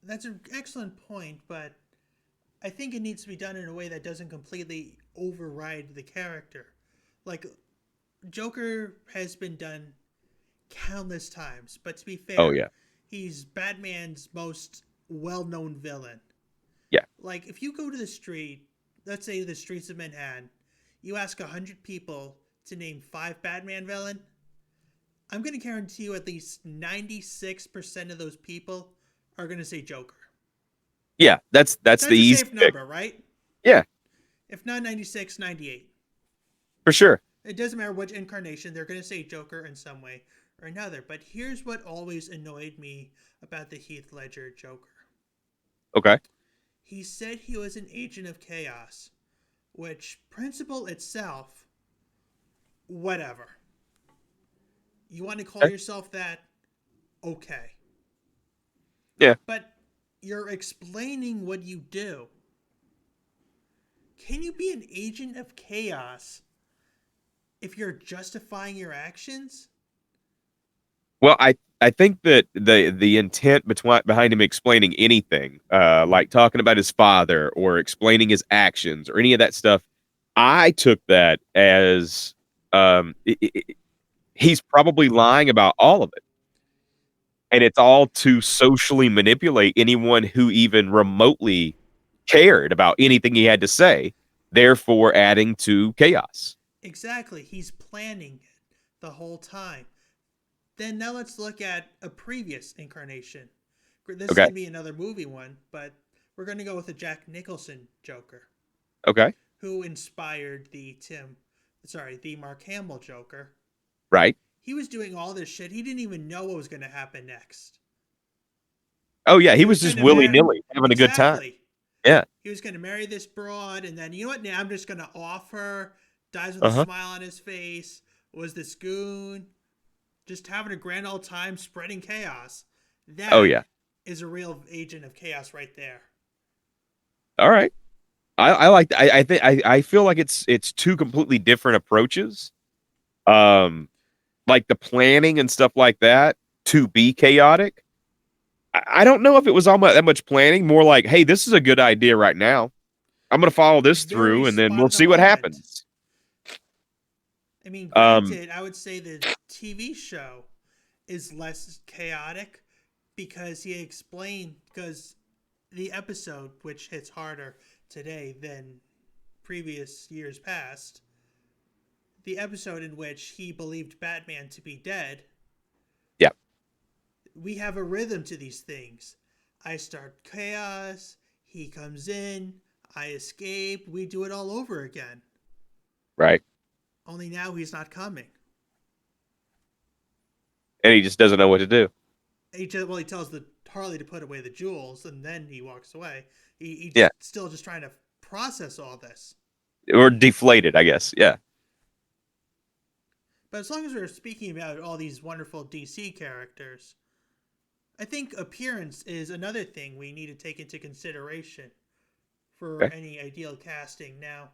That's an excellent point, but I think it needs to be done in a way that doesn't completely override the character. Like, Joker has been done countless times, but to be fair, Oh yeah. he's Batman's most well-known villain. Yeah. Like, if you go to the street, let's say the streets of Manhattan, you ask 100 people to name 5 Batman villain, I'm going to guarantee you at least 96% of those people are going to say Joker. Yeah, that's the a easy safe pick. number, right? Yeah, If not 96, 98. for sure. It doesn't matter which incarnation, they're going to say Joker in some way or another. But here's what always annoyed me about the Heath Ledger Joker. Okay. He said he was an agent of chaos, which principle itself, whatever. You want to call Okay. yourself that? Okay. Yeah. But you're explaining what you do. Can you be an agent of chaos if you're justifying your actions? Well, I think that the intent behind him explaining anything, like talking about his father or explaining his actions or any of that stuff, I took that as he's probably lying about all of it. And it's all to socially manipulate anyone who even remotely cared about anything he had to say, therefore adding to chaos. Exactly. He's planning it the whole time. Then now let's look at a previous incarnation. This is Okay. going to be another movie one, but we're going to go with the Jack Nicholson Joker, Okay. who inspired the Mark Hamill Joker. Right. He was doing all this shit. He didn't even know what was going to happen next. Oh yeah, he was was just gonna willy nilly having a good time. Exactly. Yeah. He was going to marry this broad, and then, you know what? Now I'm just going to off her. Dies with Uh-huh. a smile on his face. Was this goon? Just having a grand old time spreading chaos. That Oh yeah. is a real agent of chaos right there. All right. I like. I think. I feel like it's two completely different approaches. Like the planning and stuff like that to be chaotic. I don't know if it was all that much planning. More like, hey, this is a good idea right now. I'm going to follow this Very through, and then spot we'll of the see what moment. happens. I mean, Um, granted, I would say the TV show is less chaotic because because the episode, which hits harder today than previous years past, the episode in which he believed Batman to be dead. Yeah. We have a rhythm to these things. I start chaos, he comes in, I escape, we do it all over again. Right. Only now he's not coming. And he just doesn't know what to do. He tells the Harley to put away the jewels, and then he walks away. He's Yeah. still just trying to process all this. Or deflated, I guess. Yeah. But as long as we're speaking about all these wonderful DC characters, I think appearance is another thing we need to take into consideration for Okay. any ideal casting. Now,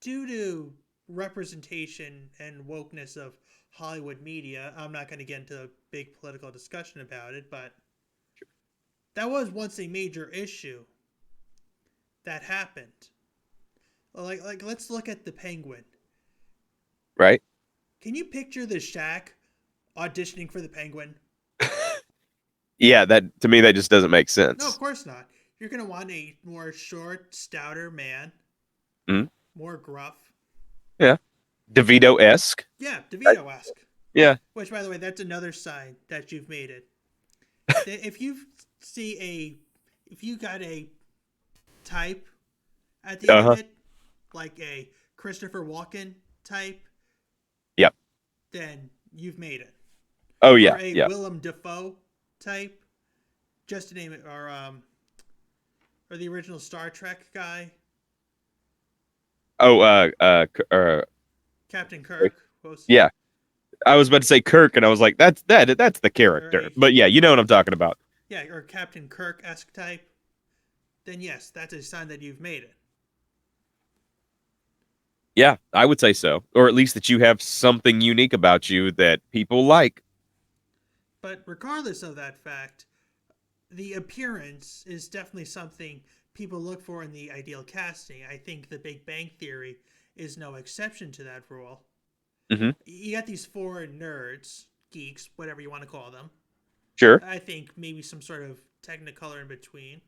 due to representation and wokeness of Hollywood media, I'm not going to get into a big political discussion about it, but that was once a major issue that happened. Like let's look at the Penguin. Right. Can you picture the Shaq auditioning for the Penguin? Yeah. That to me, that just doesn't make sense. No, of course not. You're going to want a more short, stouter man. Mhm. More gruff. Yeah. DeVito-esque. Yeah, DeVito-esque. Yeah. Which, by the way, that's another sign that you've made it. If you got a type at the end of it, like a Christopher Walken type, Yep. then you've made it. Oh yeah. Or a Yeah. Willem Dafoe type, just to name it, or the original Star Trek guy, Oh. Captain Kirk. Yeah. I was about to say Kirk, and I was like, that's the character. Right. But yeah, you know what I'm talking about. Yeah, or Captain Kirk-esque type. Then yes, that's a sign that you've made it. Yeah, I would say so. Or at least that you have something unique about you that people like. But regardless of that fact, the appearance is definitely something people look for in the ideal casting. I think The Big Bang Theory is no exception to that rule. Mm-hmm. You got these four nerds, geeks, whatever you want to call them. Sure. I think maybe some sort of technicolor in between.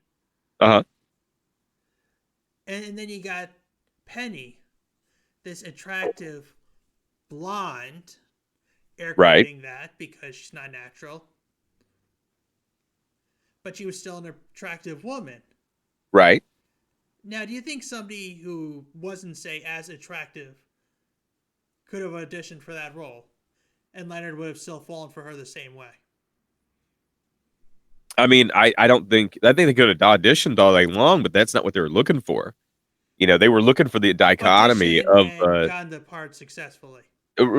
Uh-huh. And then you got Penny, this attractive blonde, air Right. quoting that because she's not natural. But she was still an attractive woman. Right. Now, do you think somebody who wasn't, say, as attractive could have auditioned for that role? And Leonard would have still fallen for her the same way? I mean, I think they could have auditioned all day long, but that's not what they were looking for. You know, they were looking for the dichotomy Auditioned of and gotten the part successfully.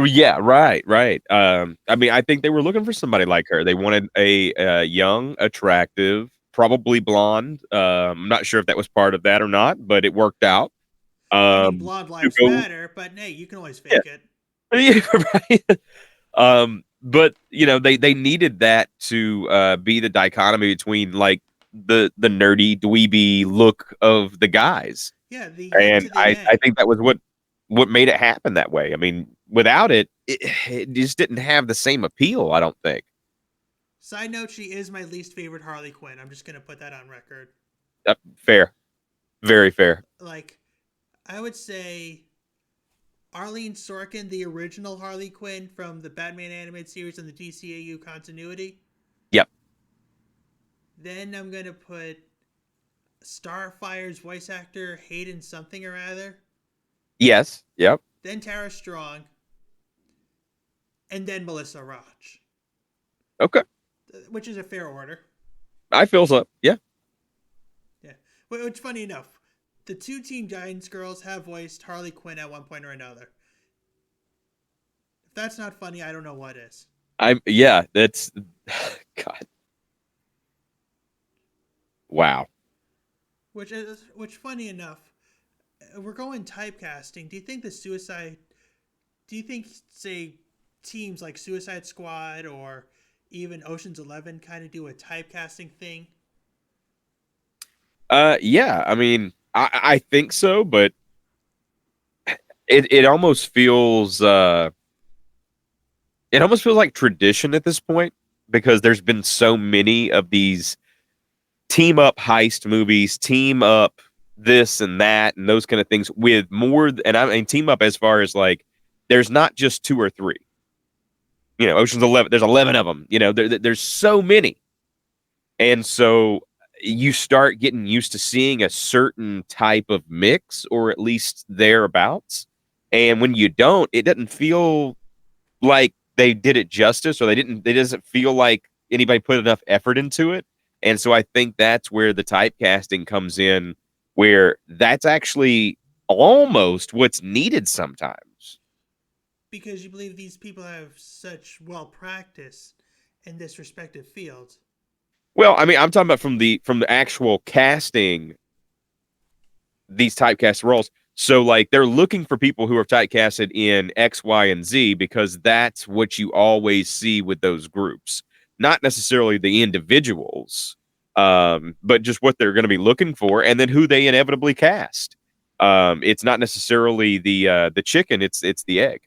yeah, right. I mean, I think they were looking for somebody like her. They wanted a young, attractive, probably blonde. I'm not sure if that was part of that or not, but it worked out. I mean, blonde lives go- matter, but hey, you can always fake it. Right. But you know, they needed that to be the dichotomy between like the nerdy dweeby look of the guys. Yeah, And I think that was what made it happen that way. I mean, without it, it just didn't have the same appeal, I don't think. Side note, she is my least favorite Harley Quinn. I'm just going to put that on record. Fair. Very fair. Like, I would say Arlene Sorkin, the original Harley Quinn from the Batman animated series and the DCAU continuity. Yep. Then I'm going to put Starfire's voice actor, Hayden something or other. Yes. Yep. Then Tara Strong. And then Melissa Roach. Okay. Which is a fair order. I feel so. Yeah. Yeah. Which, funny enough, the two Teen Titans girls have voiced Harley Quinn at one point or another. If that's not funny, I don't know what is. That's God. Wow. Which, funny enough, we're going typecasting. Do you think, say, teams like Suicide Squad or even Ocean's 11 kind of do a typecasting thing? Yeah, I mean, I think so, but it almost feels like tradition at this point because there's been so many of these team up heist movies, team up this and that and those kind of things with more, and I mean team up as far as like there's not just two or three. You know, Ocean's 11, there's 11 of them. You know, there's so many. And so you start getting used to seeing a certain type of mix or at least thereabouts. And when you don't, it doesn't feel like they did it justice or it doesn't feel like anybody put enough effort into it. And so I think that's where the typecasting comes in, where that's actually almost what's needed sometimes. Because you believe these people have such well practice in this respective field. Well, I mean, I'm talking about from the actual casting these typecast roles. So like they're looking for people who are typecasted in X, Y, and Z because that's what you always see with those groups. Not necessarily the individuals, but just what they're going to be looking for, and then who they inevitably cast. It's not necessarily the chicken; it's the egg.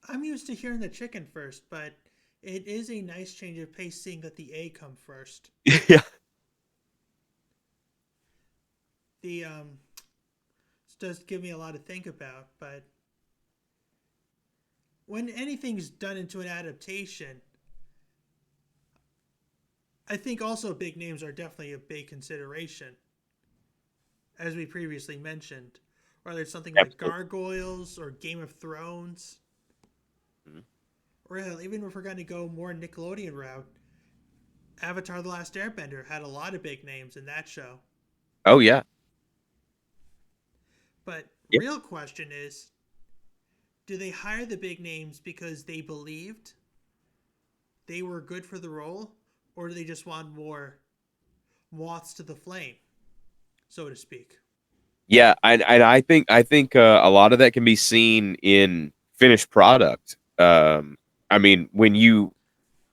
I'm used to hearing the chicken first, but it is a nice change of pace seeing that the egg come first. Yeah. This does give me a lot to think about, but when anything's done into an adaptation, I think also big names are definitely a big consideration. As we previously mentioned, whether it's something like Gargoyles or Game of Thrones, or hell, even if we're going to go more Nickelodeon route, Avatar: The Last Airbender had a lot of big names in that show. Oh yeah. But Yep. real question is, do they hire the big names because they believed they were good for the role, or do they just want more moths to the flame, so to speak? Yeah, I think a lot of that can be seen in finished product. I mean, when you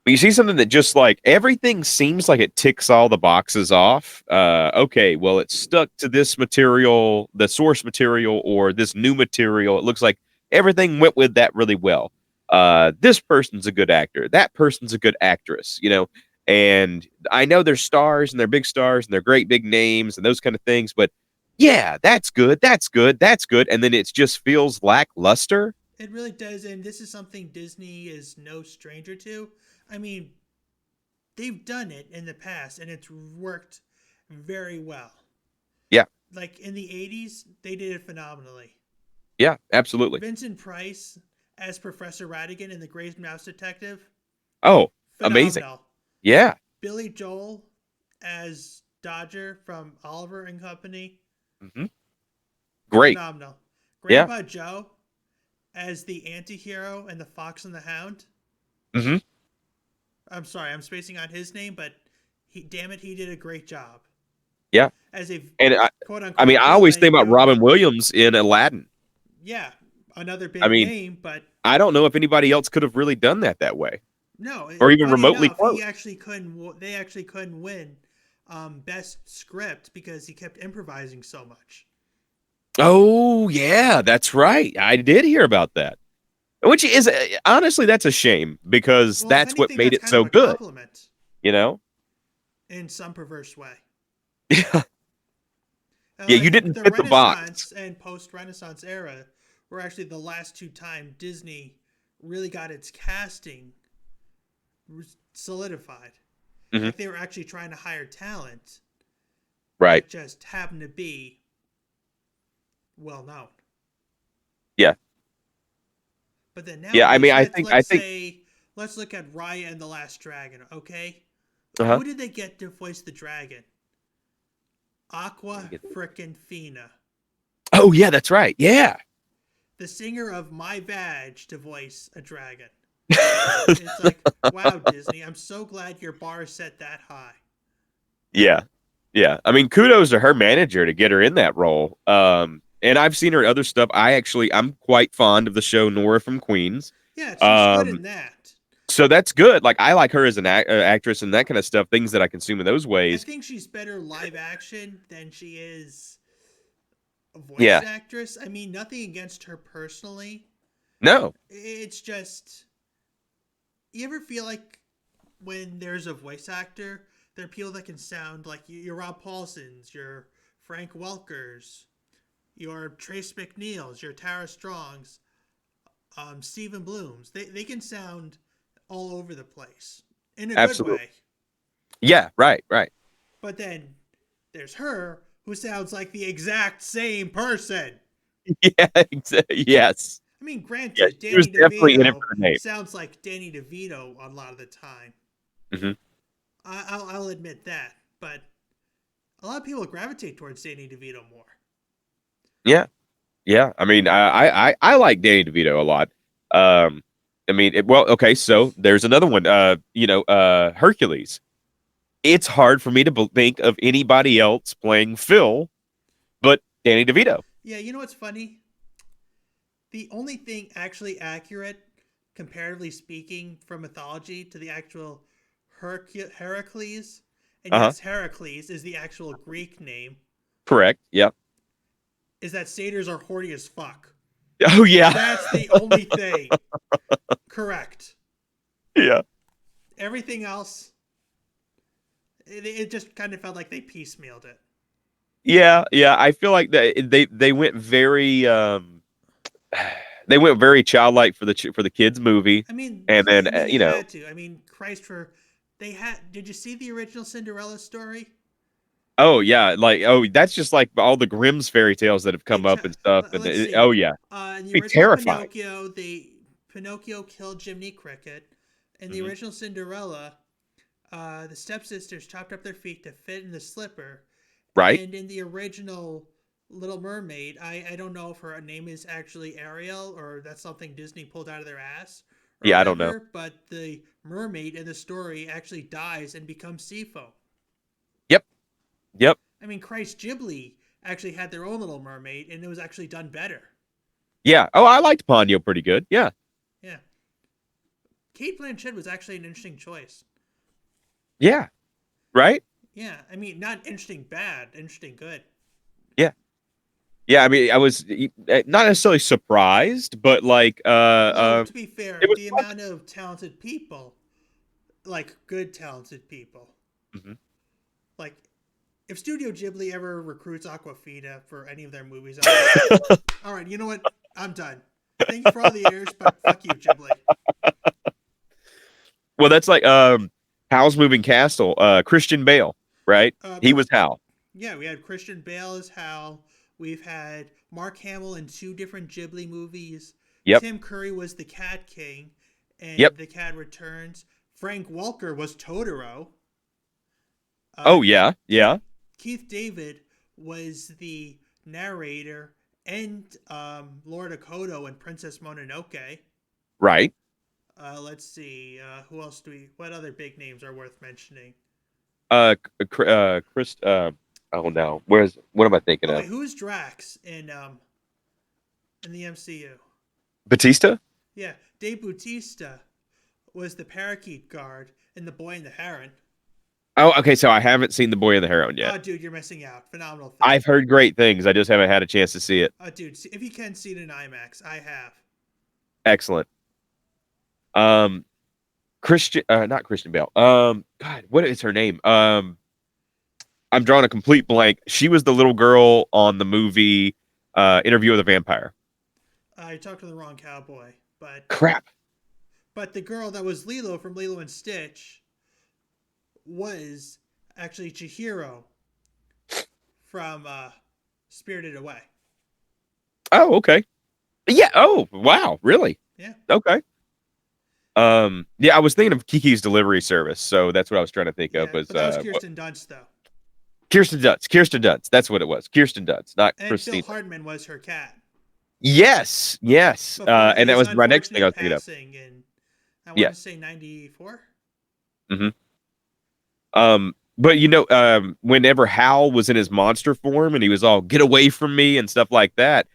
see something that just like everything seems like it ticks all the boxes off. Okay, well, it's stuck to this material, the source material, or this new material. It looks like everything went with that really well. This person's a good actor. That person's a good actress. You know, and I know they're stars and they're big stars and they're great big names and those kind of things. But yeah, that's good. That's good. That's good. And then it just feels lackluster. It really does, and this is something Disney is no stranger to. I mean, they've done it in the past, and it's worked very well. Yeah. Like in the 80s, they did it phenomenally. Yeah, absolutely. Vincent Price as Professor Ratigan in The Great Mouse Detective. Oh, Phenomenal. amazing. Yeah. Billy Joel as Dodger from Oliver and Company. Mm-hmm. Great. Phenomenal. Yeah. Grandpa Joe as the anti-hero and the Fox and the Hound. Mm-hmm. I'm sorry, I'm spacing on his name, but he did a great job. Yeah. As a quote unquote. I mean, I always think about villain, Robin Williams in Aladdin. Yeah, another big name, but I don't know if anybody else could have really done that way. no, or even funny remotely enough, close. They actually couldn't win best script because he kept improvising so much. Oh yeah, that's right. I did hear about that. Which is honestly, that's a shame because Well, that's if what anything, made that's it kind so of a good. compliment You know? in some perverse way. Yeah. And Yeah, like, you didn't the fit the box. Renaissance and post-Renaissance era were actually the last two times Disney really got its casting solidified. Mhm. Like they were actually trying to hire talent. Right. That just happened to be well known. Yeah. But then now, Yeah, I mean, I think let's look at Raya and the Last Dragon. Okay, Uh-huh. Who did they get to voice the dragon? Aqua frickin' Fina, Oh yeah, that's right. Yeah. the singer of My Badge, to voice a dragon. It's like, wow, Disney, I'm so glad your bar is set that high. Yeah. Yeah. I mean, kudos to her manager to get her in that role. And I've seen her in other stuff. I'm quite fond of the show Nora from Queens. Yeah, she's good in that. So that's good. Like, I like her as an actress and that kind of stuff, things that I consume in those I ways. think she's better live action than she is a voice Yeah. actress. I mean, nothing against her personally. No. It's just, you ever feel like when there's a voice actor, there are people that can sound like your Rob Paulsons, your Frank Welkers, your Trace McNeils, your Tara Strongs, Stephen Blooms. They can sound all over the place in a Absolutely. good way. Yeah. Right. Right. But then there's her who sounds like the exact same person. Yeah. Yes. I mean, granted, Yeah, she Danny was definitely in it DeVito for the name. sounds like Danny DeVito a lot of the time. Mhm. I'll admit that, but a lot of people gravitate towards Danny DeVito more. Yeah. Yeah. I mean, I like Danny DeVito a lot. I mean, okay. So there's another one. Hercules. It's hard for me to think of anybody else playing Phil, but Danny DeVito. Yeah, you know what's funny? The only thing actually accurate, comparatively speaking, from mythology to the actual Heracles, and yes, Heracles is the actual Greek name, Correct. Yep. is that satyrs are horny as fuck. Oh yeah. That's the only thing. Correct. Yeah. Everything else, it just kind of felt like they piecemealed it. Yeah. Yeah. I feel like they went very they went very childlike for the kids movie. I mean, And then, they you know. had to. I mean, did you see the original Cinderella story? Oh yeah, that's just like all the Grimm's fairy tales that have come up and stuff. And Let's see. oh yeah, In the Be original terrifying. Pinocchio killed Jiminy Cricket. In the original Cinderella, the stepsisters chopped up their feet to fit in the slipper. right. And in the original Little Mermaid, I don't know if her name is actually Ariel or that's something Disney pulled out of their ass. or Yeah, I don't know. whatever, But the mermaid in the story actually dies and becomes Seafoam. Yep. I mean, Christ, Ghibli actually had their own Little Mermaid, and it was actually done better. Yeah. Oh, I liked Ponyo pretty good. Yeah. Yeah. Kate Blanchett was actually an interesting choice. Yeah. Right. Yeah, I mean, not interesting bad, interesting good. Yeah. I mean, I was not necessarily surprised, but like, Well, to be fair, it was the amount of talented people, like good talented people, Mhm. like if Studio Ghibli ever recruits Aquafina for any of their movies, I'm like, all right, you know what? I'm done. Thank you for all the years, but fuck you, Ghibli. well, that's like Howl's Moving Castle. Christian Bale, right? He was Hal. Yeah, we had Christian Bale as Hal. We've had Mark Hamill in 2 different Ghibli movies. Yep. Tim Curry was the Cat King, and Yep. The Cat Returns. Frank Welker was Totoro. Oh yeah. Yeah. Keith David was the narrator and Lord Akodo and Princess Mononoke. Right. Let's see, who else what other big names are worth mentioning? Chris. Oh no. What am I thinking Oh, of? wait, who's Drax in the MCU? Batista. Yeah, Dave Bautista was the parakeet guard in The Boy and the Heron. Oh, okay. So I haven't seen The Boy and the Heron yet. Oh, dude, you're missing out. Phenomenal film. I've heard great things. I just haven't had a chance to see it. Dude, if you can see it in IMAX, I have. Excellent. Not Christian Bale. God, what is her name? I'm drawing a complete blank. She was the little girl on the movie Interview with a Vampire. You talked to the wrong cowboy, but Crap. But the girl that was Lilo from Lilo and Stitch was actually Chihiro from Spirited Away. Oh, okay. Yeah. Oh, wow. Really? Yeah. Okay. Yeah, I was thinking of Kiki's Delivery Service, so that's what I was trying to think Yeah, of. Was but that was Kirsten Dunst, though. Kirsten Dunst? Kirsten Dunst. That's what it was. Kirsten Dunst, not And Christine. Phil Hartman was her cat. Yes, yes. Before And that his was my next thing I was thinking of. passing in, I want Yeah. to say 94. But whenever Hal was in his monster form and he was all "get away from me" and stuff like that,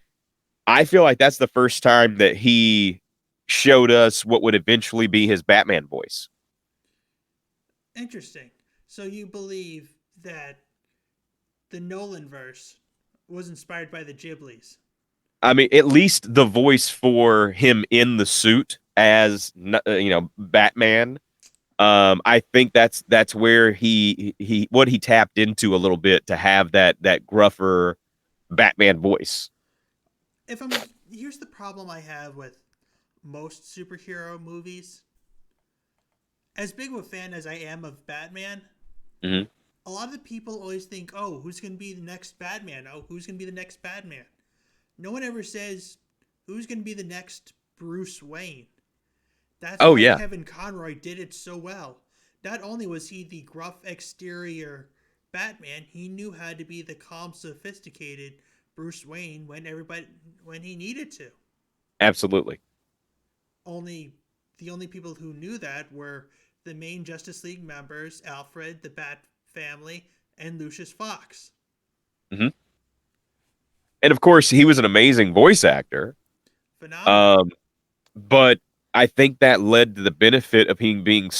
I feel like that's the first time that he showed us what would eventually be his Batman voice. Interesting. So you believe that the Nolan verse was inspired by the Ghiblis? I mean, at least the voice for him in the suit as Batman. I think that's where he tapped into a little bit to have that gruffer Batman voice. Here's the problem I have with most superhero movies. As big of a fan as I am of Batman, Mhm. a lot of the people always think, "Oh, who's going to be the next Batman? Oh, who's going to be the next Batman?" No one ever says who's going to be the next Bruce Wayne. That's why Kevin Conroy did it so well. Not only was he the gruff exterior Batman, he knew how to be the calm, sophisticated Bruce Wayne when he needed to. Absolutely. The only people who knew that were the main Justice League members, Alfred, the Bat family, and Lucius Fox. Mm-hmm. And of course, he was an amazing voice actor. Phenomenal. But I think that led to the benefit of him being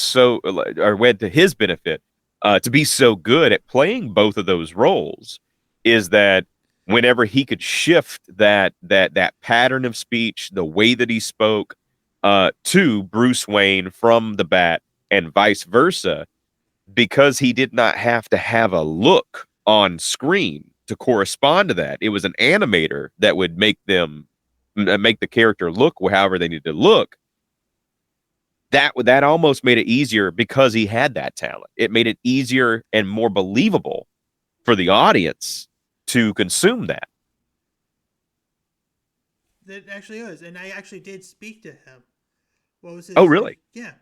led to his benefit to be so good at playing both of those roles. Is that whenever he could shift that pattern of speech, the way that he spoke to Bruce Wayne from the Bat, and vice versa, because he did not have to have a look on screen to correspond to that. It was an animator that would make the character look however they needed to look. That almost made it easier because he had that talent. It made it easier and more believable for the audience to consume that. That actually was, and I actually did speak to him. What was his? Oh, really? Yeah.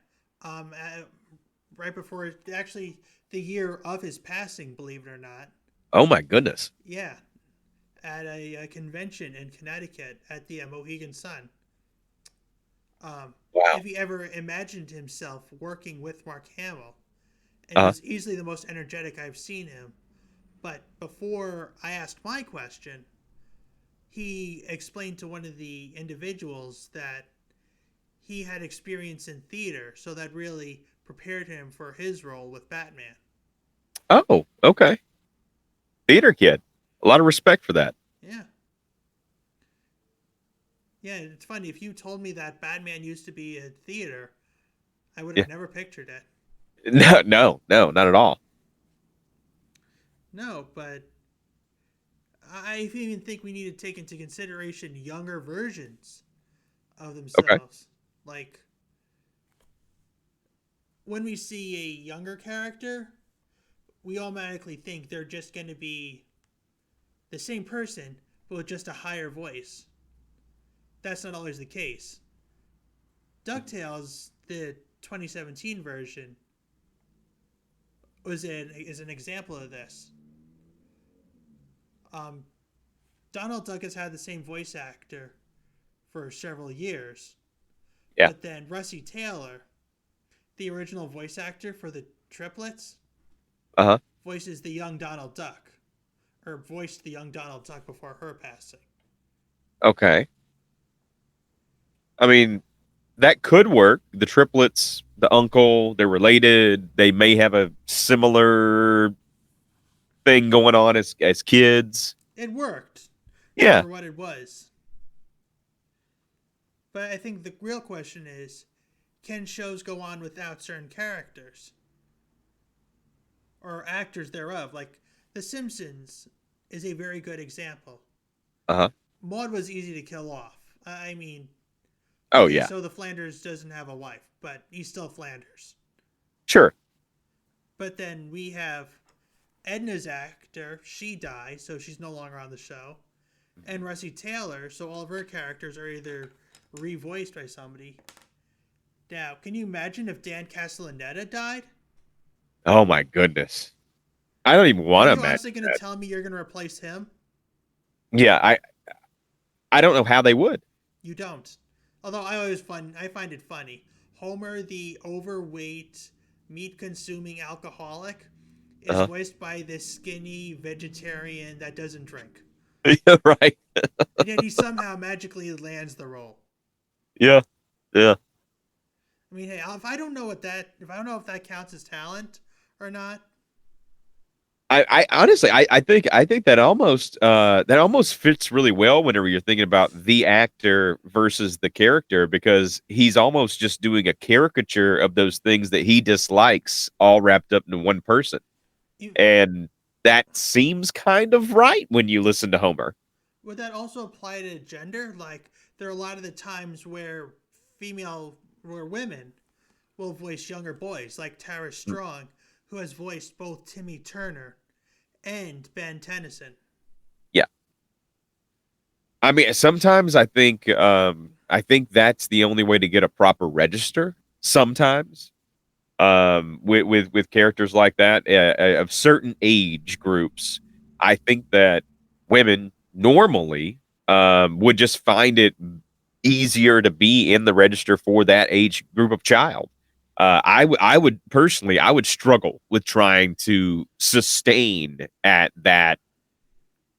Right before, actually, the year of his passing, believe it or not. Oh my goodness. Yeah, at a convention in Connecticut at the Mohegan Sun. Wow. If he ever imagined himself working with Mark Hamill, and he was easily the most energetic I've seen him. But before I asked my question, he explained to one of the individuals that he had experience in theater, so that really prepared him for his role with Batman. Oh, okay. Theater kid. A lot of respect for that. Yeah. Yeah, it's funny. If you told me that Batman used to be a theater, I would have never pictured it. No, not at all. No, but I even think we need to take into consideration younger versions of themselves. Okay. Like, when we see a younger character, we automatically think they're just going to be the same person, but with just a higher voice. That's not always the case. DuckTales, the 2017 version, is an example of this. Donald Duck has had the same voice actor for several years. Yeah. But then Russi Taylor, the original voice actor for the triplets, voices the young Donald Duck. Or voiced the young Donald Duck before her passing. Okay. I mean, that could work. The triplets, the uncle, they're related. They may have a similar thing going on as kids. It worked. Yeah. For what it was. But I think the real question is, can shows go on without certain characters? Or actors thereof? Like, The Simpsons is a very good example. Maude was easy to kill off. I mean... Oh, yeah. So the Flanders doesn't have a wife, but he's still Flanders. Sure. But then we have Edna's actor. She dies, so she's no longer on the show. And Russi Taylor, so all of her characters are either revoiced by somebody. Now, can you imagine if Dan Castellaneta died? Oh my goodness. I don't even want Are to you honestly imagine going to that. tell me you're going to replace him? Yeah, I don't know how they would. You don't. Although I find it funny. Homer, the overweight, meat-consuming alcoholic, is Uh-huh. voiced by this skinny vegetarian that doesn't drink. Yeah, right. And yet he somehow magically lands the role. Yeah. Yeah. I mean, hey, if I don't know if that counts as talent or not. I honestly I think that almost fits really well whenever you're thinking about the actor versus the character, because he's almost just doing a caricature of those things that he dislikes all wrapped up into one person. You, And that seems kind of right when you listen to Homer. would that also apply to gender? Like, there are a lot of the times where women will voice younger boys, like Tara Strong, who has voiced both Timmy Turner and Ben Tennyson. Yeah. I mean, sometimes I think that's the only way to get a proper register. Sometimes, with characters like that of certain age groups, I think that women normally would just find it easier to be in the register for that age group of child. I would personally, I would struggle with trying to sustain at that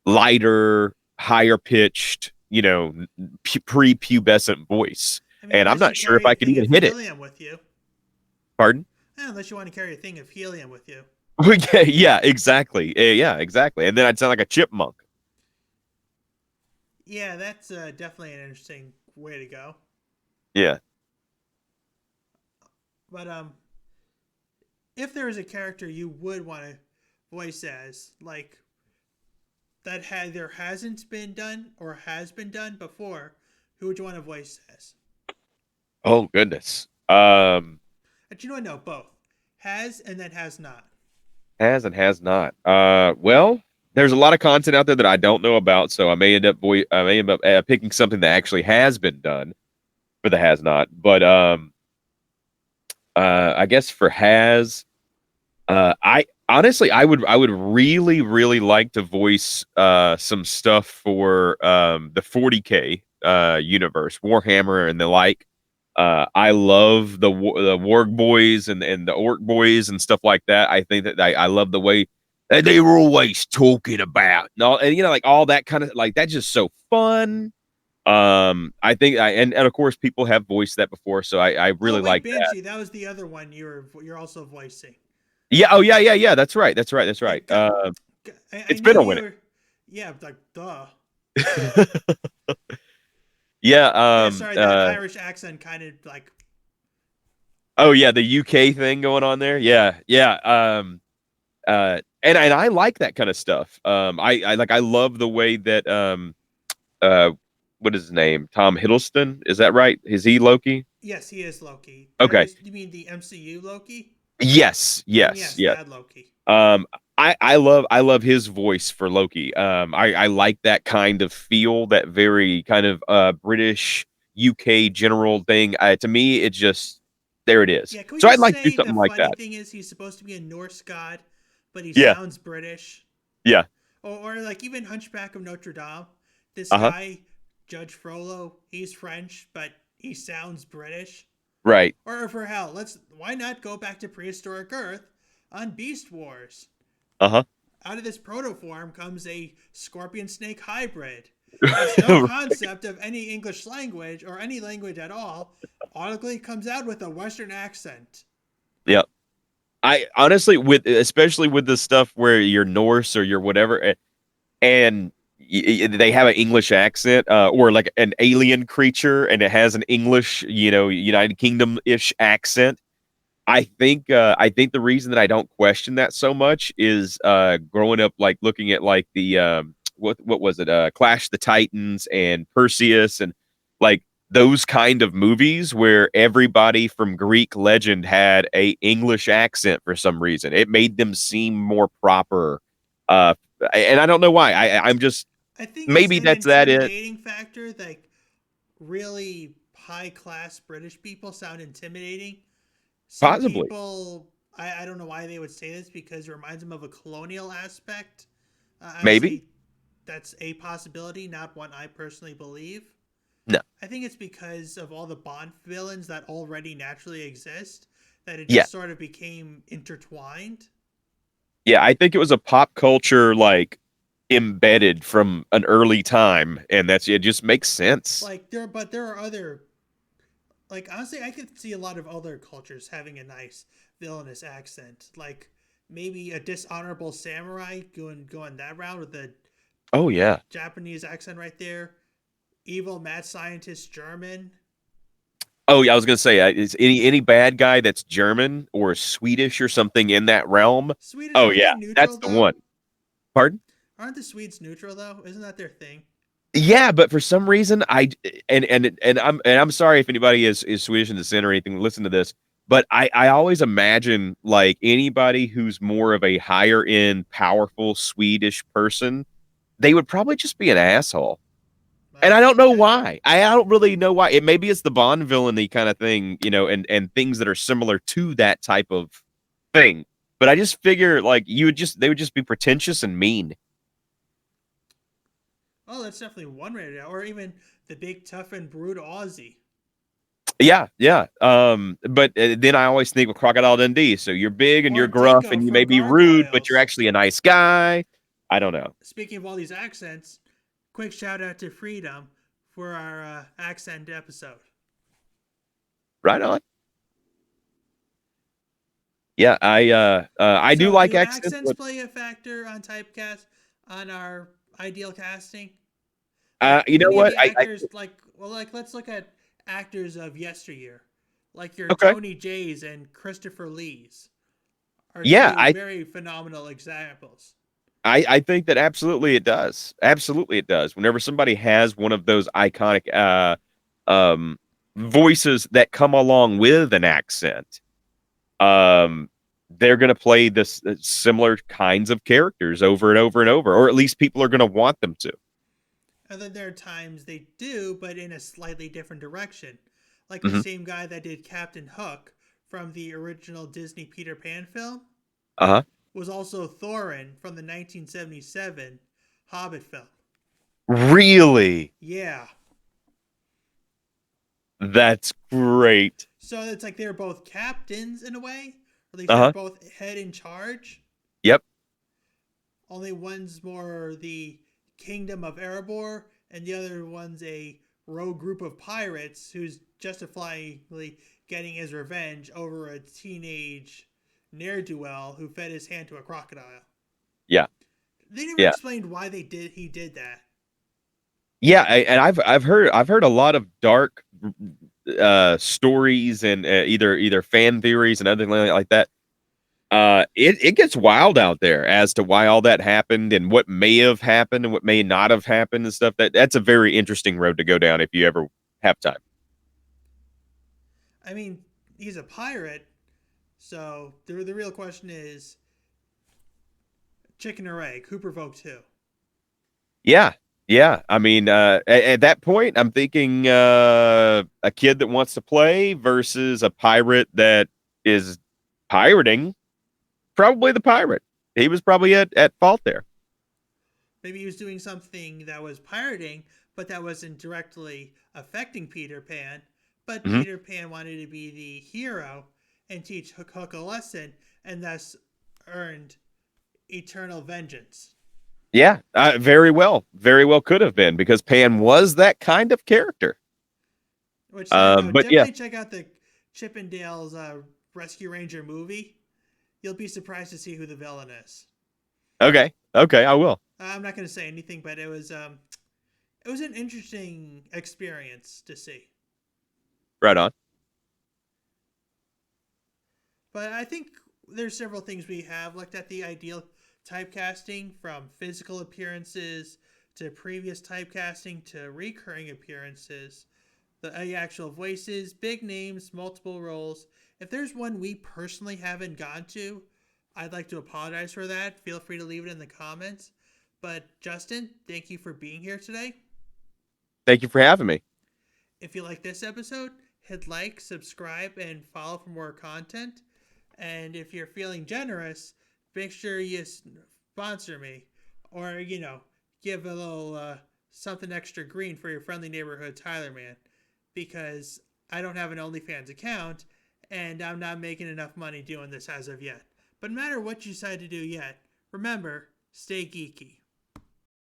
lighter, higher pitched, pre-pubescent voice. I mean, And I'm unless not you sure if carry I a can thing even of hit it. helium with you. Pardon? Unless you want to carry a thing of helium with you. Yeah, exactly. Yeah, exactly. And then I'd sound like a chipmunk. Yeah, that's definitely an interesting way to go. Yeah. But if there is a character you would want to voice as, like, that there hasn't been done or has been done before, who would you want to voice as? Oh goodness. But you know, no, both has and then has not. Has and has not. Well, there's a lot of content out there that I don't know about, so I may end up picking something that actually has been done for the has not. But I guess for has, I honestly I would really really like to voice some stuff for the 40K universe, Warhammer and the like. I love the Warg boys and the Orc boys and stuff like that. I think that I love the way that they were always talking about and like all that kind of like that's just so fun. I think and of course people have voiced that before, so I really like that. Banshee, that was the other one you're also voicing. Yeah. Oh yeah. That's right. It's been a minute. Yeah, like duh. Yeah. Sorry, that Irish accent kind of like. Oh yeah, the UK thing going on there. Yeah. And I like that kind of stuff. I love the way that what is his name? Tom Hiddleston, is that right? Is he Loki? Yes, he is Loki. Okay. You mean the MCU Loki? Yes. Bad Loki. I love his voice for Loki. I like that kind of feel, that very kind of British UK general thing. To me, it just there it is. Yeah, so I'd like to do something like that. The thing is, he's supposed to be a Norse god, but he Yeah. sounds British. Yeah. Or like even Hunchback of Notre Dame. This Uh-huh. guy, Judge Frollo, he's French, but he sounds British. Right. Or for hell, why not go back to prehistoric Earth on Beast Wars? Uh-huh. Out of this protoform comes a scorpion snake hybrid. There's no concept of any English language or any language at all. Automatically comes out with a Western accent. Yep. I honestly, especially with the stuff where you're Norse or you're whatever, and they have an English accent, or like an alien creature, and it has an English, United Kingdom-ish accent. I think the reason that I don't question that so much is growing up, like looking at like the what was it, Clash the Titans and Perseus and like those kind of movies where everybody from Greek legend had a English accent for some reason. It made them seem more proper, and I don't know why. I'm just I think maybe it's that's an that it. intimidating factor that really high class British people sound intimidating. Some Possibly. people, I don't know why they would say this because it reminds them of a colonial aspect. Maybe. Obviously, that's a possibility, not one I personally believe. No. I think it's because of all the Bond villains that already naturally exist that it Yeah. just sort of became intertwined. Yeah, I think it was a pop culture like embedded from an early time, and it just makes sense. Like there are other, like honestly, I could see a lot of other cultures having a nice villainous accent, like maybe a dishonorable samurai going that route with the Oh yeah. Japanese accent right there. Evil mad scientist German. Oh yeah, I was gonna say, is any bad guy that's German or Swedish or something in that realm? Swedish, Oh aren't yeah, they neutral, that's the though? one. Pardon? Aren't the Swedes neutral though? Isn't that their thing? Yeah, but for some reason I'm sorry if anybody is Swedish in descent or anything. Listen to this, but I always imagine like anybody who's more of a higher end, powerful Swedish person, they would probably just be an asshole. And I don't know why. I don't really know why. Maybe it's the Bond villainy kind of thing, and things that are similar to that type of thing. But I just figure like they would just be pretentious and mean. Oh, that's definitely one way to go. Or even the big tough and brute Aussie. Yeah, yeah. But then I always think of Crocodile Dundee. So you're big and Or you're gruff Dingo and you from may be rude, but you're Gargoyles. actually a nice guy. I don't know. Speaking of all these accents, quick shout out to Freedom for our accent episode. Right on. Yeah, I do So, like do accents. accents play a factor on typecast on our ideal casting? You know Any of what? the actors let's look at actors of yesteryear, like your Okay. Tony J's and Christopher Lee's, are Yeah, two very phenomenal examples. I think that absolutely it does. Absolutely it does. Whenever somebody has one of those iconic voices that come along with an accent, they're going to play this similar kinds of characters over and over and over, or at least people are going to want them to. And then there are times they do, but in a slightly different direction. Like the Mhm. same guy that did Captain Hook from the original Disney Peter Pan film Uh-huh. was also Thorin from the 1977 Hobbit film. Really? Yeah. That's great. So it's like they're both captains in a way. Or at least Uh-huh. they're both head in charge. Yep. Only one's more the Kingdom of Erebor, and the other one's a rogue group of pirates who's justifiably getting his revenge over a teenage ne'er-do-well who fed his hand to a crocodile. Yeah. They never Yeah. explained why he did that. Yeah, and I've heard a lot of dark stories and either fan theories and other things like that. It gets wild out there as to why all that happened and what may have happened and what may not have happened and stuff. That's a very interesting road to go down if you ever have time. I mean, he's a pirate, so the real question is chicken or egg, who provoked who? Yeah. Yeah. I mean, at that point, I'm thinking a kid that wants to play versus a pirate that is pirating. Probably the pirate. He was probably at fault there. Maybe he was doing something that was pirating, but that wasn't directly affecting Peter Pan. But Mhm. Peter Pan wanted to be the hero and teach Hook a lesson, and thus earned eternal vengeance. Yeah, very well could have been because Pan was that kind of character. Which But definitely yeah. check out the Chippendales Rescue Ranger movie. You'll be surprised to see who the villain is. Okay, I will. I'm not going to say anything, but it was an interesting experience to see. Right on. But I think there's several things we have looked at the ideal typecasting, from physical appearances to previous typecasting to recurring appearances, the actual voices, big names, multiple roles. If there's one we personally haven't gone to, I'd like to apologize for that. Feel free to leave it in the comments. But Justin, thank you for being here today. Thank you for having me. If you like this episode, hit like, subscribe, and follow for more content. And if you're feeling generous, make sure you sponsor me, or give a little something extra green for your friendly neighborhood Tyler man, because I don't have an OnlyFans account and I'm not making enough money doing this as of yet. But no matter what you decide to do yet, remember, stay geeky.